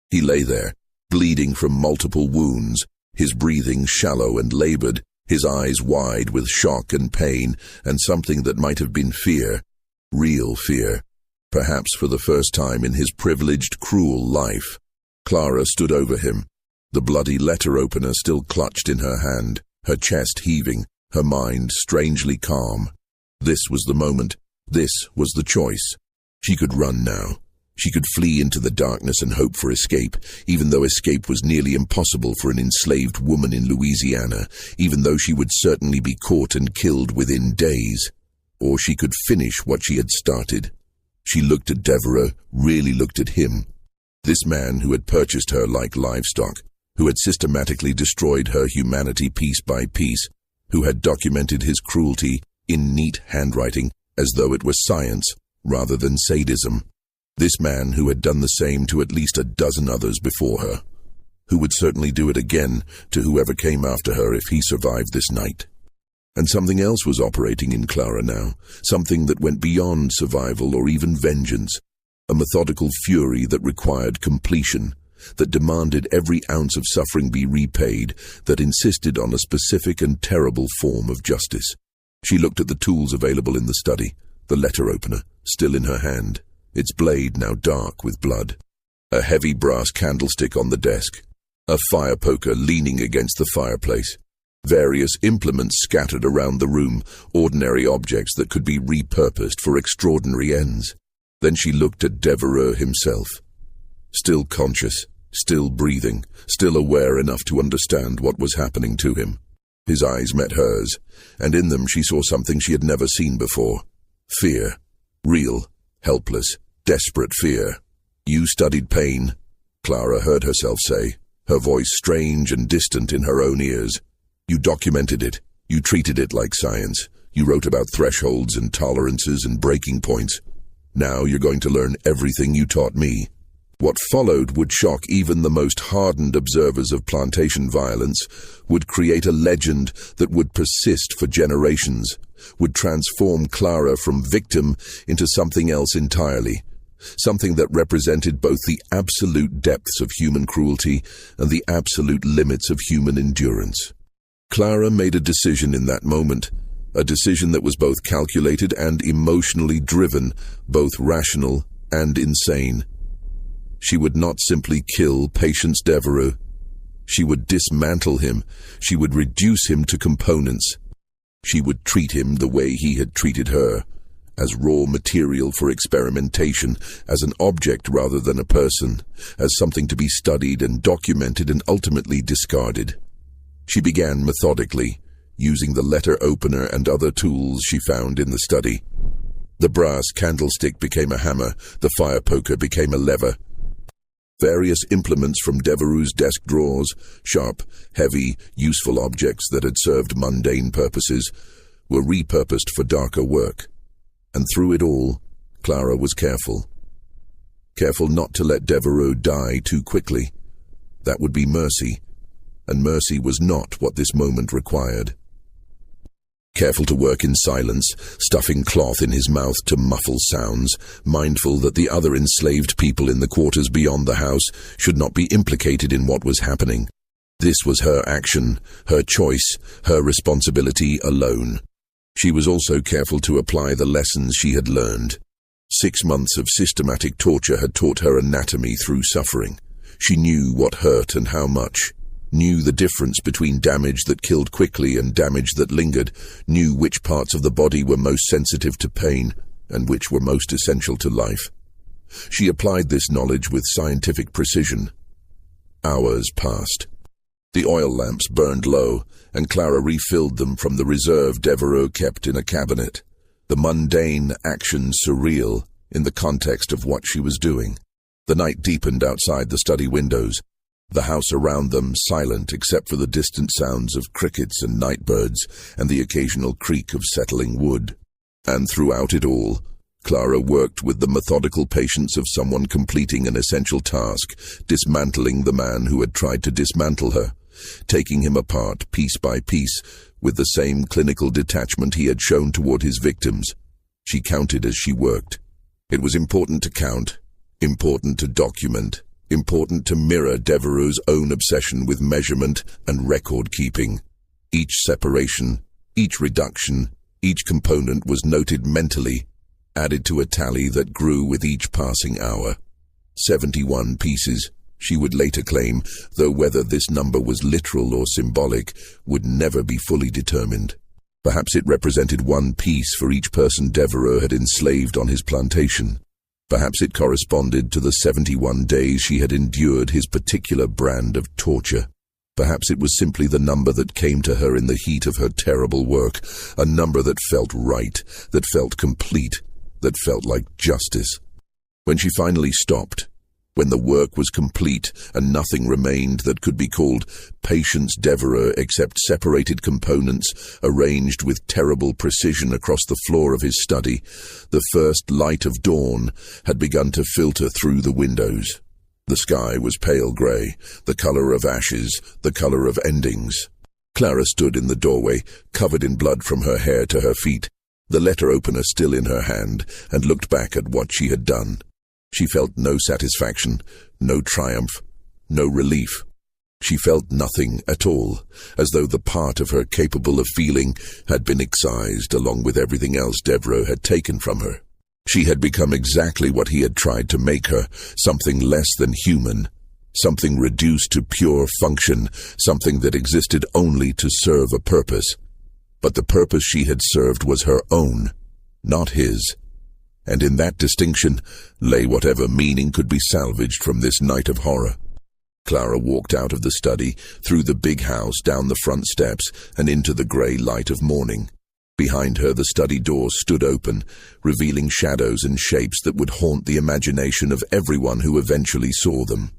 He lay there, bleeding from multiple wounds, his breathing shallow and labored, his eyes wide with shock and pain, and something that might have been fear, real fear, perhaps for the first time in his privileged, cruel life. Clara stood over him, the bloody letter opener still clutched in her hand, her chest heaving, her mind strangely calm. This was the moment. This was the choice. She could run now. She could flee into the darkness and hope for escape, even though escape was nearly impossible for an enslaved woman in Louisiana, even though she would certainly be caught and killed within days. Or she could finish what she had started. She looked at Devereaux, really looked at him. This man who had purchased her like livestock, who had systematically destroyed her humanity piece by piece, who had documented his cruelty in neat handwriting as though it was science rather than sadism. This man who had done the same to at least a dozen others before her, who would certainly do it again to whoever came after her if he survived this night. And something else was operating in Clara now, something that went beyond survival or even vengeance, a methodical fury that required completion, that demanded every ounce of suffering be repaid, that insisted on a specific and terrible form of justice. She looked at the tools available in the study, the letter opener, still in her hand, its blade now dark with blood. A heavy brass candlestick on the desk, a fire poker leaning against the fireplace, various implements scattered around the room, ordinary objects that could be repurposed for extraordinary ends. Then she looked at Devereux himself, still conscious, still breathing, still aware enough to understand what was happening to him. His eyes met hers, and in them she saw something she had never seen before. Fear. Real, helpless, desperate fear. "You studied pain," Clara heard herself say, her voice strange and distant in her own ears. "You documented it. You treated it like science. You wrote about thresholds and tolerances and breaking points. Now you're going to learn everything you taught me." What followed would shock even the most hardened observers of plantation violence, would create a legend that would persist for generations, would transform Clara from victim into something else entirely, something that represented both the absolute depths of human cruelty and the absolute limits of human endurance. Clara made a decision in that moment, a decision that was both calculated and emotionally driven, both rational and insane. She would not simply kill Patience Devereux. She would dismantle him. She would reduce him to components. She would treat him the way he had treated her, as raw material for experimentation, as an object rather than a person, as something to be studied and documented and ultimately discarded. She began methodically, using the letter opener and other tools she found in the study. The brass candlestick became a hammer, the fire poker became a lever. Various implements from Devereux's desk drawers, sharp, heavy, useful objects that had served mundane purposes, were repurposed for darker work. And through it all, Clara was careful. Careful not to let Devereux die too quickly. That would be mercy, and mercy was not what this moment required. Careful to work in silence, stuffing cloth in his mouth to muffle sounds, mindful that the other enslaved people in the quarters beyond the house should not be implicated in what was happening. This was her action, her choice, her responsibility alone. She was also careful to apply the lessons she had learned. 6 months of systematic torture had taught her anatomy through suffering. She knew what hurt and how much, knew the difference between damage that killed quickly and damage that lingered, knew which parts of the body were most sensitive to pain and which were most essential to life. She applied this knowledge with scientific precision. Hours passed. The oil lamps burned low, and Clara refilled them from the reserve Devereux kept in a cabinet, the mundane action surreal in the context of what she was doing. The night deepened outside the study windows, the house around them silent except for the distant sounds of crickets and nightbirds and the occasional creak of settling wood. And throughout it all, Clara worked with the methodical patience of someone completing an essential task, dismantling the man who had tried to dismantle her, taking him apart piece by piece with the same clinical detachment he had shown toward his victims. She counted as she worked. It was important to count, important to document, important to mirror Devereux's own obsession with measurement and record-keeping. Each separation, each reduction, each component was noted mentally, added to a tally that grew with each passing hour. 71 pieces, she would later claim, though whether this number was literal or symbolic would never be fully determined. Perhaps it represented 1 piece for each person Devereux had enslaved on his plantation. Perhaps it corresponded to the 71 days she had endured his particular brand of torture. Perhaps it was simply the number that came to her in the heat of her terrible work, a number that felt right, that felt complete, that felt like justice. When she finally stopped, when the work was complete and nothing remained that could be called Patience Devereux except separated components arranged with terrible precision across the floor of his study, the first light of dawn had begun to filter through the windows. The sky was pale grey, the colour of ashes, the colour of endings. Clara stood in the doorway, covered in blood from her hair to her feet, the letter opener still in her hand, and looked back at what she had done. She felt no satisfaction, no triumph, no relief. She felt nothing at all, as though the part of her capable of feeling had been excised along with everything else Devereaux had taken from her. She had become exactly what he had tried to make her, something less than human, something reduced to pure function, something that existed only to serve a purpose. But the purpose she had served was her own, not his. And in that distinction lay whatever meaning could be salvaged from this night of horror. Clara walked out of the study, through the big house, down the front steps, and into the grey light of morning. Behind her the study doors stood open, revealing shadows and shapes that would haunt the imagination of everyone who eventually saw them.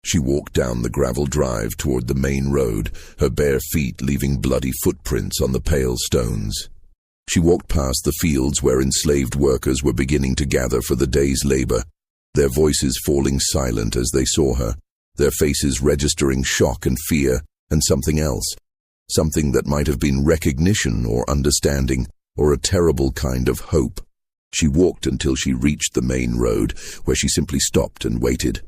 She walked down the gravel drive toward the main road, her bare feet leaving bloody footprints on the pale stones. She walked past the fields where enslaved workers were beginning to gather for the day's labor, their voices falling silent as they saw her, their faces registering shock and fear and something else, something that might have been recognition or understanding or a terrible kind of hope. She walked until she reached the main road, where she simply stopped and waited,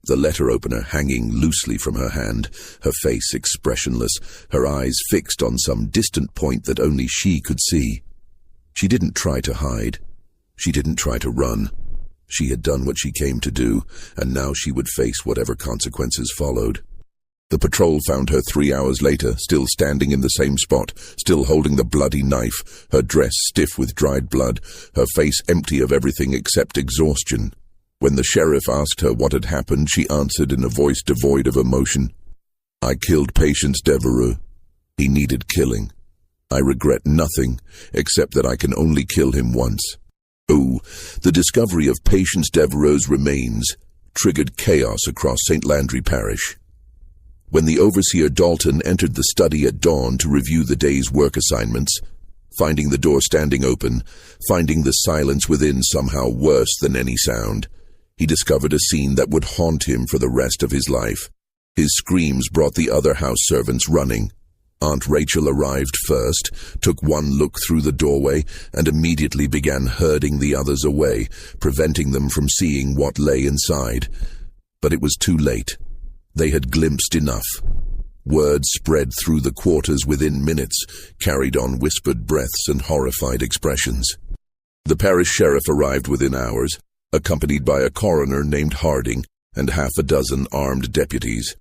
the letter opener hanging loosely from her hand, her face expressionless, her eyes fixed on some distant point that only she could see. She didn't try to hide. She didn't try to run. She had done what she came to do, and now she would face whatever consequences followed. The patrol found her 3 hours later, still standing in the same spot, still holding the bloody knife, her dress stiff with dried blood, her face empty of everything except exhaustion. When the sheriff asked her what had happened, she answered in a voice devoid of emotion, "I killed Patience Devereaux. He needed killing. I regret nothing, except that I can only kill him once." Oh, the discovery of Patience Devereaux's remains triggered chaos across St. Landry Parish. When the overseer Dalton entered the study at dawn to review the day's work assignments, finding the door standing open, finding the silence within somehow worse than any sound, he discovered a scene that would haunt him for the rest of his life. His screams brought the other house servants running. Aunt Rachel arrived first, took one look through the doorway, and immediately began herding the others away, preventing them from seeing what lay inside. But it was too late. They had glimpsed enough. Word spread through the quarters within minutes, carried on whispered breaths and horrified expressions. The parish sheriff arrived within hours, accompanied by a coroner named Harding and half a dozen armed deputies.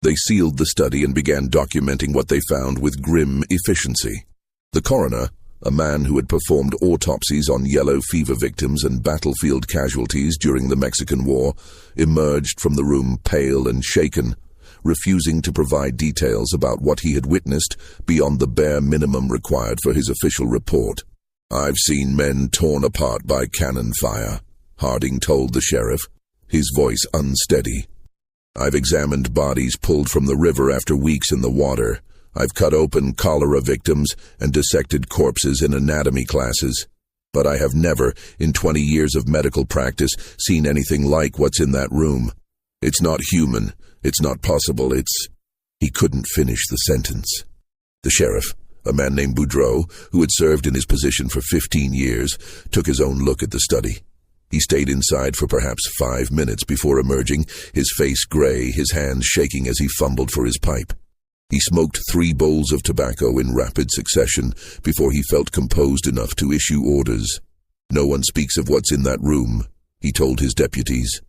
They sealed the study and began documenting what they found with grim efficiency. The coroner, a man who had performed autopsies on yellow fever victims and battlefield casualties during the Mexican War, emerged from the room pale and shaken, refusing to provide details about what he had witnessed beyond the bare minimum required for his official report. "I've seen men torn apart by cannon fire," Harding told the sheriff, his voice unsteady. "I've examined bodies pulled from the river after weeks in the water. I've cut open cholera victims and dissected corpses in anatomy classes. But I have never, in 20 years of medical practice, seen anything like what's in that room. It's not human. It's not possible. It's—" He couldn't finish the sentence. The sheriff, a man named Boudreau, who had served in his position for 15 years, took his own look at the study. He stayed inside for perhaps 5 minutes before emerging, his face gray, his hands shaking as he fumbled for his pipe. He smoked 3 bowls of tobacco in rapid succession before he felt composed enough to issue orders. "No one speaks of what's in that room," he told his deputies.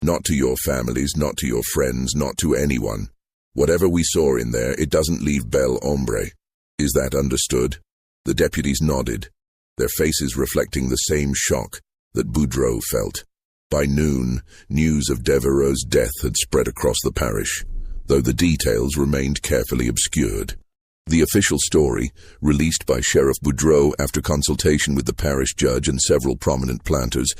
"Not to your families, not to your friends, not to anyone. Whatever we saw in there, it doesn't leave Bel Hombre. Is that understood?" The deputies nodded, their faces reflecting the same shock that Boudreau felt. By noon, news of Devereaux's death had spread across the parish, though the details remained carefully obscured. The official story, released by Sheriff Boudreau after consultation with the parish judge and several prominent planters,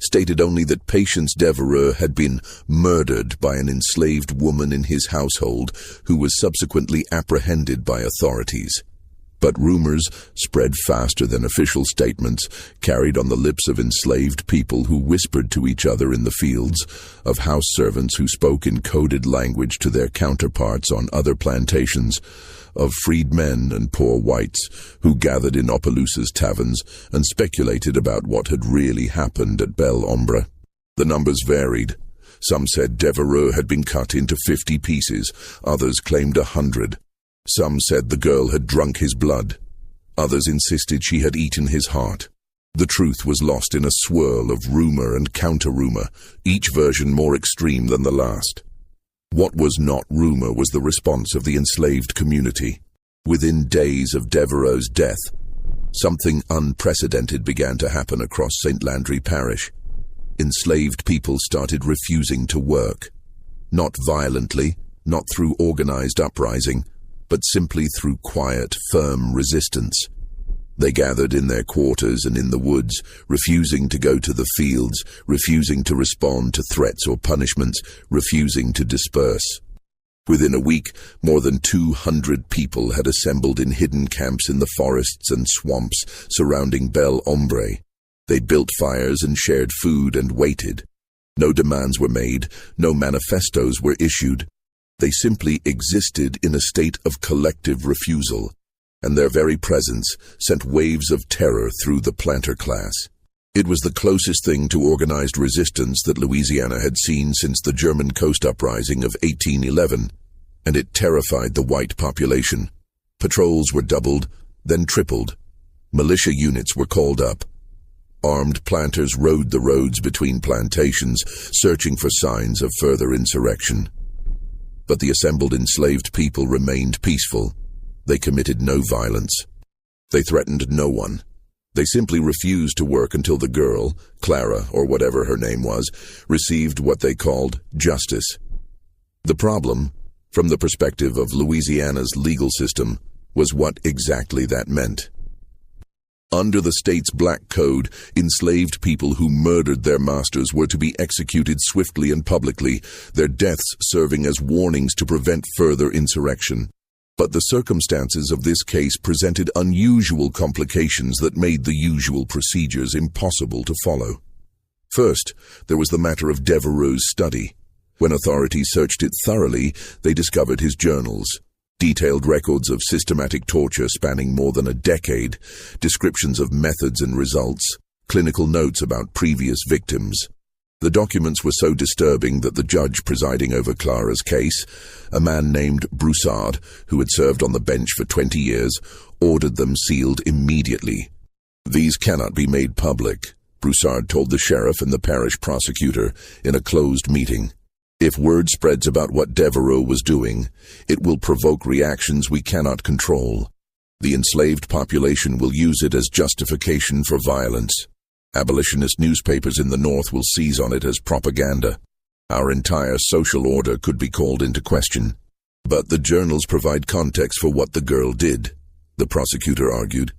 stated only that Patience Devereaux had been murdered by an enslaved woman in his household who was subsequently apprehended by authorities. But rumors spread faster than official statements, carried on the lips of enslaved people who whispered to each other in the fields, of house servants who spoke in coded language to their counterparts on other plantations, of freed men and poor whites who gathered in Opelousas taverns and speculated about what had really happened at Bel Hombre. The numbers varied. Some said Devereux had been cut into 50 pieces, others claimed 100. Some said the girl had drunk his blood. Others insisted she had eaten his heart. The truth was lost in a swirl of rumor and counter-rumor, each version more extreme than the last. What was not rumor was the response of the enslaved community. Within days of Devereux's death, something unprecedented began to happen across St. Landry Parish. Enslaved people started refusing to work. Not violently, not through organized uprising, but simply through quiet, firm resistance. They gathered in their quarters and in the woods, refusing to go to the fields, refusing to respond to threats or punishments, refusing to disperse. Within a week, more than 200 people had assembled in hidden camps in the forests and swamps surrounding Bel Ombre. They built fires and shared food and waited. No demands were made, no manifestos were issued. They simply existed in a state of collective refusal, and their very presence sent waves of terror through the planter class. It was the closest thing to organized resistance that Louisiana had seen since the German coast uprising of 1811, and it terrified the white population. Patrols were doubled, then tripled. Militia units were called up. Armed planters rode the roads between plantations, searching for signs of further insurrection. But the assembled enslaved people remained peaceful. They committed no violence. They threatened no one. They simply refused to work until the girl, Clara, or whatever her name was, received what they called justice. The problem, from the perspective of Louisiana's legal system, was what exactly that meant. Under the state's black code, enslaved people who murdered their masters were to be executed swiftly and publicly, their deaths serving as warnings to prevent further insurrection. But the circumstances of this case presented unusual complications that made the usual procedures impossible to follow. First, there was the matter of Devereux's study. When authorities searched it thoroughly, they discovered his journals. Detailed records of systematic torture spanning more than a decade, descriptions of methods and results, clinical notes about previous victims. The documents were so disturbing that the judge presiding over Clara's case, a man named Broussard, who had served on the bench for 20 years, ordered them sealed immediately. "These cannot be made public," Broussard told the sheriff and the parish prosecutor in a closed meeting. "If word spreads about what Devereux was doing, it will provoke reactions we cannot control. The enslaved population will use it as justification for violence. Abolitionist newspapers in the North will seize on it as propaganda. Our entire social order could be called into question." "But the journals provide context for what the girl did," the prosecutor argued.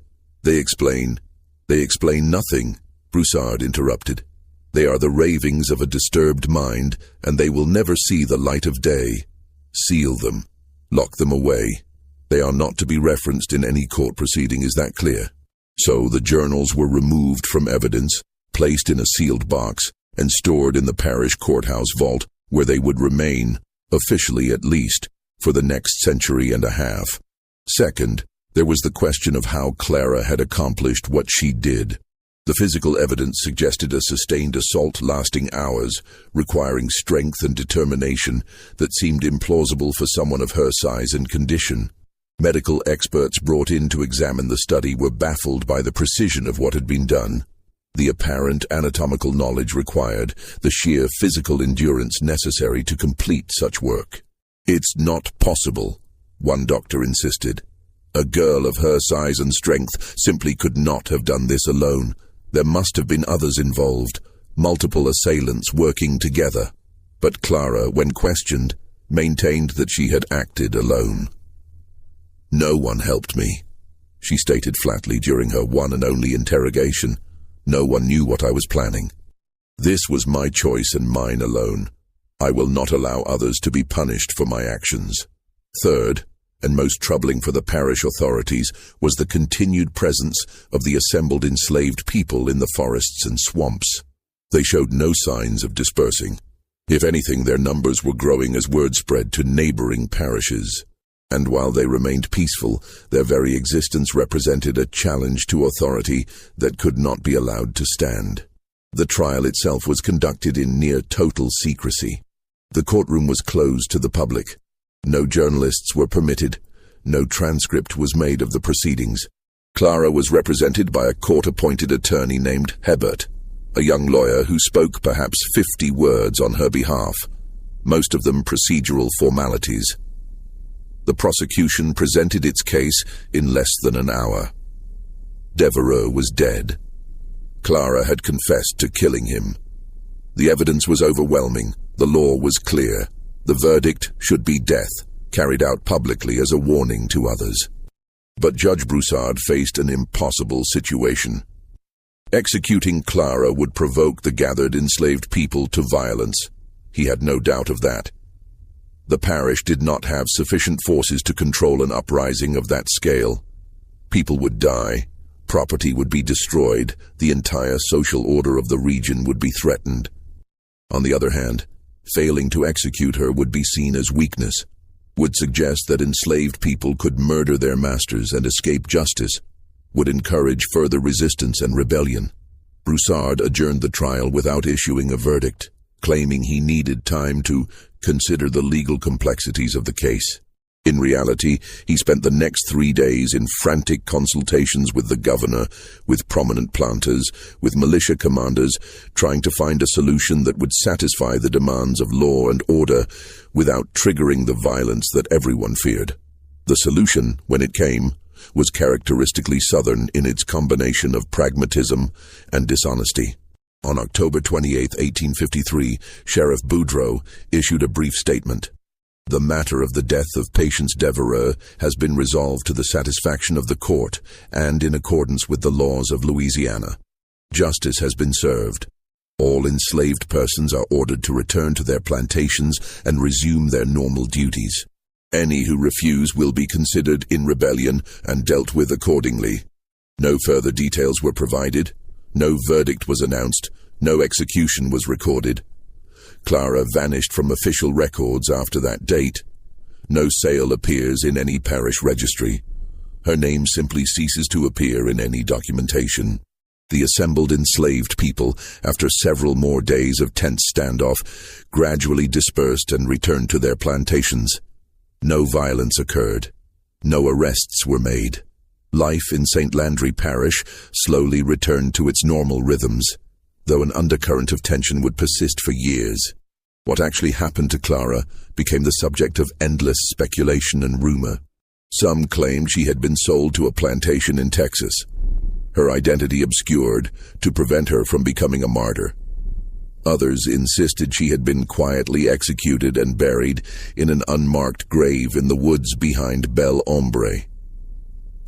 They explain nothing," Broussard interrupted. "They are the ravings of a disturbed mind, and they will never see the light of day. Seal them. Lock them away. They are not to be referenced in any court proceeding, is that clear?" So the journals were removed from evidence, placed in a sealed box, and stored in the parish courthouse vault, where they would remain, officially at least, for the next century and a half. Second, there was the question of how Clara had accomplished what she did. The physical evidence suggested a sustained assault lasting hours, requiring strength and determination that seemed implausible for someone of her size and condition. Medical experts brought in to examine the study were baffled by the precision of what had been done. The apparent anatomical knowledge required, the sheer physical endurance necessary to complete such work. "It's not possible," one doctor insisted. "A girl of her size and strength simply could not have done this alone. There must have been others involved, multiple assailants working together." But Clara, when questioned, maintained that she had acted alone. "No one helped me," she stated flatly during her one and only interrogation. "No one knew what I was planning. This was my choice and mine alone. I will not allow others to be punished for my actions." Third, and most troubling for the parish authorities, was the continued presence of the assembled enslaved people in the forests and swamps. They showed no signs of dispersing. If anything, their numbers were growing as word spread to neighboring parishes. And while they remained peaceful, their very existence represented a challenge to authority that could not be allowed to stand. The trial itself was conducted in near total secrecy. The courtroom was closed to the public. No journalists were permitted. No transcript was made of the proceedings. Clara was represented by a court-appointed attorney named Hebert, a young lawyer who spoke perhaps 50 words on her behalf, most of them procedural formalities. The prosecution presented its case in less than an hour. Devereux was dead. Clara had confessed to killing him. The evidence was overwhelming. The law was clear. The verdict should be death, carried out publicly as a warning to others. But Judge Broussard faced an impossible situation. Executing Clara would provoke the gathered enslaved people to violence. He had no doubt of that. The parish did not have sufficient forces to control an uprising of that scale. People would die, property would be destroyed, the entire social order of the region would be threatened. On the other hand, failing to execute her would be seen as weakness, would suggest that enslaved people could murder their masters and escape justice, would encourage further resistance and rebellion. Broussard adjourned the trial without issuing a verdict, claiming he needed time to consider the legal complexities of the case. In reality, he spent the next 3 days in frantic consultations with the governor, with prominent planters, with militia commanders, trying to find a solution that would satisfy the demands of law and order without triggering the violence that everyone feared. The solution, when it came, was characteristically Southern in its combination of pragmatism and dishonesty. On October 28, 1853, Sheriff Boudreau issued a brief statement. The matter of the death of Patience Devereux has been resolved to the satisfaction of the court and in accordance with the laws of Louisiana. Justice has been served. All enslaved persons are ordered to return to their plantations and resume their normal duties. Any who refuse will be considered in rebellion and dealt with accordingly. No further details were provided. No verdict was announced. No execution was recorded. Clara vanished from official records after that date. No sale appears in any parish registry. Her name simply ceases to appear in any documentation. The assembled enslaved people, after several more days of tense standoff, gradually dispersed and returned to their plantations. No violence occurred. No arrests were made. Life in St. Landry Parish slowly returned to its normal rhythms, though an undercurrent of tension would persist for years. What actually happened to Clara became the subject of endless speculation and rumor. Some claimed she had been sold to a plantation in Texas, her identity obscured to prevent her from becoming a martyr. Others insisted she had been quietly executed and buried in an unmarked grave in the woods behind Belle Ombre.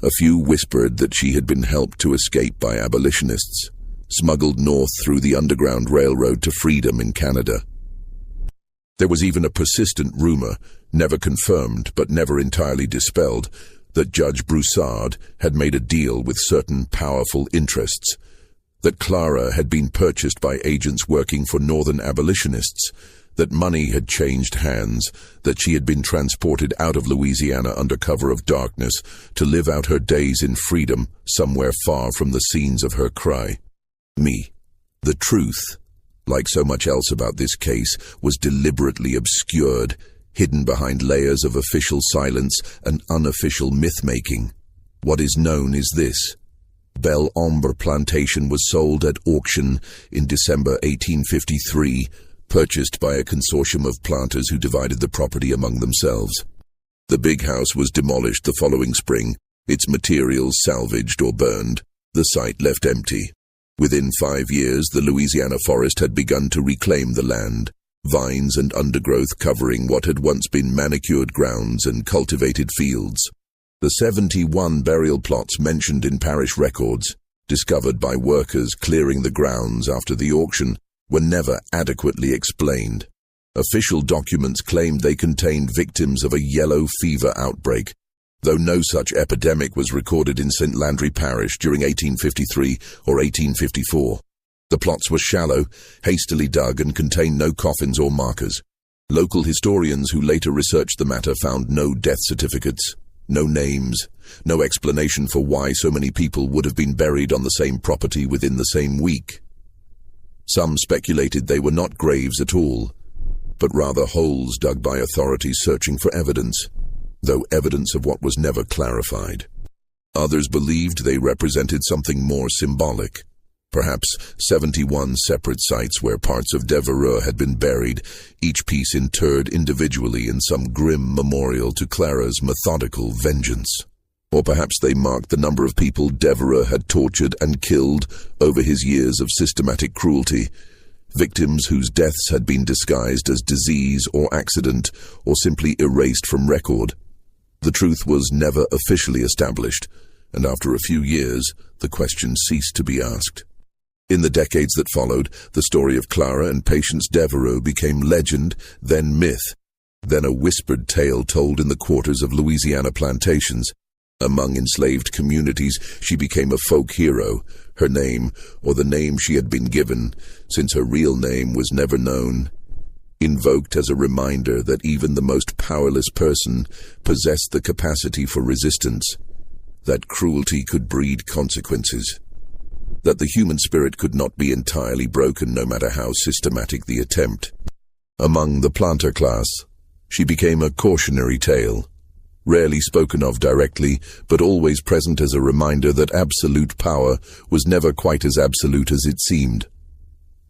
A few whispered that she had been helped to escape by abolitionists, smuggled north through the Underground Railroad to freedom in Canada. There was even a persistent rumor, never confirmed but never entirely dispelled, that Judge Broussard had made a deal with certain powerful interests, that Clara had been purchased by agents working for Northern abolitionists, that money had changed hands, that she had been transported out of Louisiana under cover of darkness to live out her days in freedom somewhere far from the scenes of her crime. The truth, like so much else about this case, was deliberately obscured, hidden behind layers of official silence and unofficial myth-making. What is known is this. Belle Ombre plantation was sold at auction in December 1853, purchased by a consortium of planters who divided the property among themselves. The big house was demolished the following spring, its materials salvaged or burned, the site left empty. Within 5 years, the Louisiana forest had begun to reclaim the land, vines and undergrowth covering what had once been manicured grounds and cultivated fields. The 71 burial plots mentioned in parish records, discovered by workers clearing the grounds after the auction, were never adequately explained. Official documents claimed they contained victims of a yellow fever outbreak, though no such epidemic was recorded in St. Landry Parish during 1853 or 1854. The plots were shallow, hastily dug, and contained no coffins or markers. Local historians who later researched the matter found no death certificates, no names, no explanation for why so many people would have been buried on the same property within the same week. Some speculated they were not graves at all, but rather holes dug by authorities searching for evidence, though evidence of what was never clarified. Others believed they represented something more symbolic, perhaps 71 separate sites where parts of Devereux had been buried, each piece interred individually in some grim memorial to Clara's methodical vengeance. Or perhaps they marked the number of people Devereux had tortured and killed over his years of systematic cruelty, victims whose deaths had been disguised as disease or accident, or simply erased from record. The truth was never officially established, and after a few years, the question ceased to be asked. In the decades that followed, the story of Clara and Patience Devereux became legend, then myth, then a whispered tale told in the quarters of Louisiana plantations. Among enslaved communities, she became a folk hero, her name, or the name she had been given, since her real name was never known, invoked as a reminder that even the most powerless person possessed the capacity for resistance, that cruelty could breed consequences, that the human spirit could not be entirely broken no matter how systematic the attempt. Among the planter class, she became a cautionary tale, rarely spoken of directly, but always present as a reminder that absolute power was never quite as absolute as it seemed,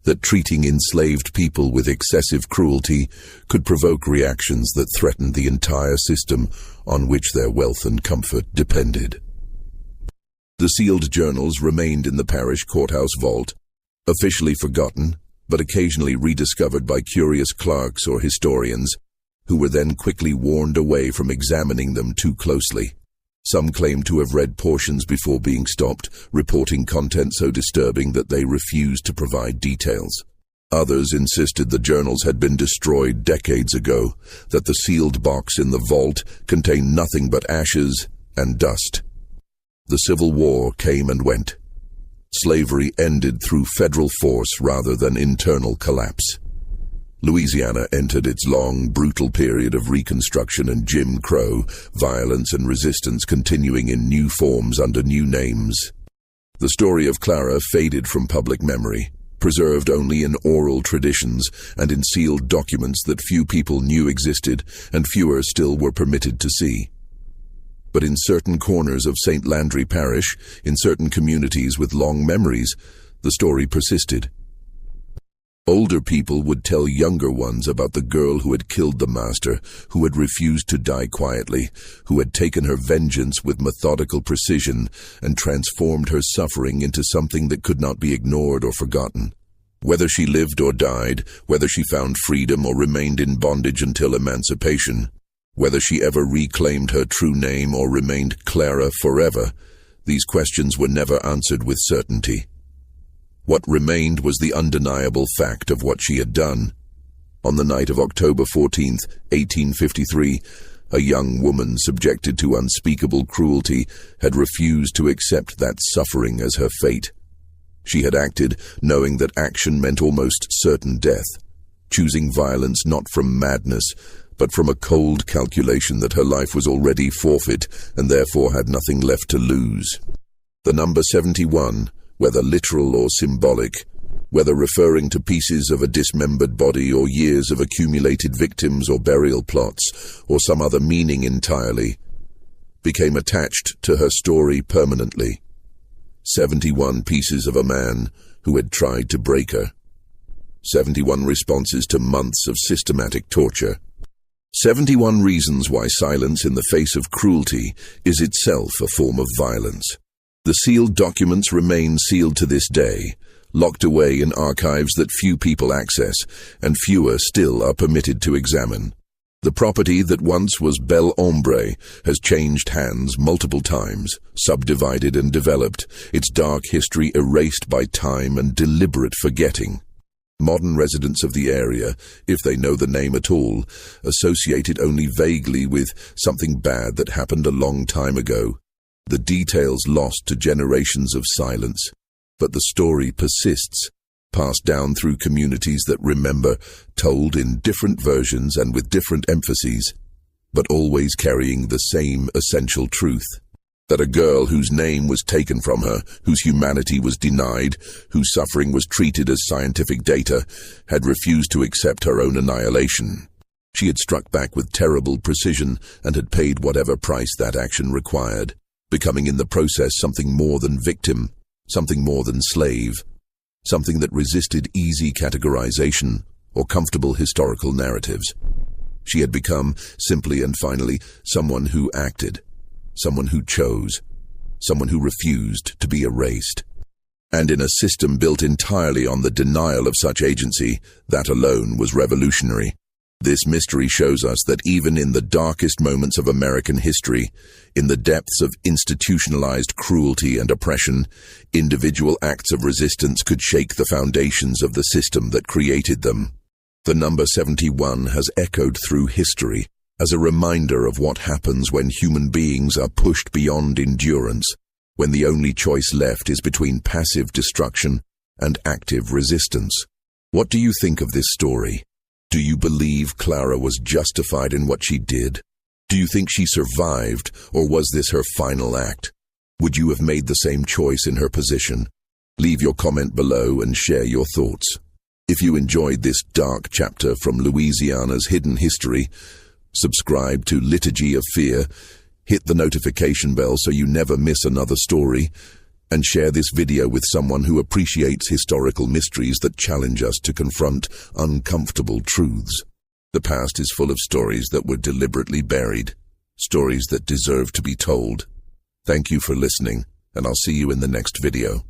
that treating enslaved people with excessive cruelty could provoke reactions that threatened the entire system on which their wealth and comfort depended. The sealed journals remained in the parish courthouse vault, officially forgotten, but occasionally rediscovered by curious clerks or historians, who were then quickly warned away from examining them too closely. Some claimed to have read portions before being stopped, reporting content so disturbing that they refused to provide details. Others insisted the journals had been destroyed decades ago, that the sealed box in the vault contained nothing but ashes and dust. The Civil War came and went. Slavery ended through federal force rather than internal collapse. Louisiana entered its long, brutal period of Reconstruction and Jim Crow, violence and resistance continuing in new forms under new names. The story of Clara faded from public memory, preserved only in oral traditions and in sealed documents that few people knew existed and fewer still were permitted to see. But in certain corners of St. Landry Parish, in certain communities with long memories, the story persisted. Older people would tell younger ones about the girl who had killed the master, who had refused to die quietly, who had taken her vengeance with methodical precision and transformed her suffering into something that could not be ignored or forgotten. Whether she lived or died, whether she found freedom or remained in bondage until emancipation, whether she ever reclaimed her true name or remained Clara forever, these questions were never answered with certainty. What remained was the undeniable fact of what she had done. On the night of October 14th, 1853, a young woman subjected to unspeakable cruelty had refused to accept that suffering as her fate. She had acted knowing that action meant almost certain death, choosing violence not from madness, but from a cold calculation that her life was already forfeit and therefore had nothing left to lose. The number 71, whether literal or symbolic, whether referring to pieces of a dismembered body or years of accumulated victims or burial plots, or some other meaning entirely, became attached to her story permanently. 71 pieces of a man who had tried to break her. 71 responses to months of systematic torture. 71 reasons why silence in the face of cruelty is itself a form of violence. The sealed documents remain sealed to this day, locked away in archives that few people access, and fewer still are permitted to examine. The property that once was Bel Ombre has changed hands multiple times, subdivided and developed, its dark history erased by time and deliberate forgetting. Modern residents of the area, if they know the name at all, associate it only vaguely with something bad that happened a long time ago. The details lost to generations of silence, but the story persists, passed down through communities that remember, told in different versions and with different emphases, but always carrying the same essential truth. That a girl whose name was taken from her, whose humanity was denied, whose suffering was treated as scientific data, had refused to accept her own annihilation. She had struck back with terrible precision and had paid whatever price that action required, becoming in the process something more than victim, something more than slave, something that resisted easy categorization or comfortable historical narratives. She had become, simply and finally, someone who acted, someone who chose, someone who refused to be erased. And in a system built entirely on the denial of such agency, that alone was revolutionary. This mystery shows us that even in the darkest moments of American history, in the depths of institutionalized cruelty and oppression, individual acts of resistance could shake the foundations of the system that created them. The number 71 has echoed through history as a reminder of what happens when human beings are pushed beyond endurance, when the only choice left is between passive destruction and active resistance. What do you think of this story? Do you believe Clara was justified in what she did? Do you think she survived, or was this her final act? Would you have made the same choice in her position? Leave your comment below and share your thoughts. If you enjoyed this dark chapter from Louisiana's hidden history, subscribe to Liturgy of Fear, hit the notification bell so you never miss another story, and share this video with someone who appreciates historical mysteries that challenge us to confront uncomfortable truths. The past is full of stories that were deliberately buried, stories that deserve to be told. Thank you for listening, and I'll see you in the next video.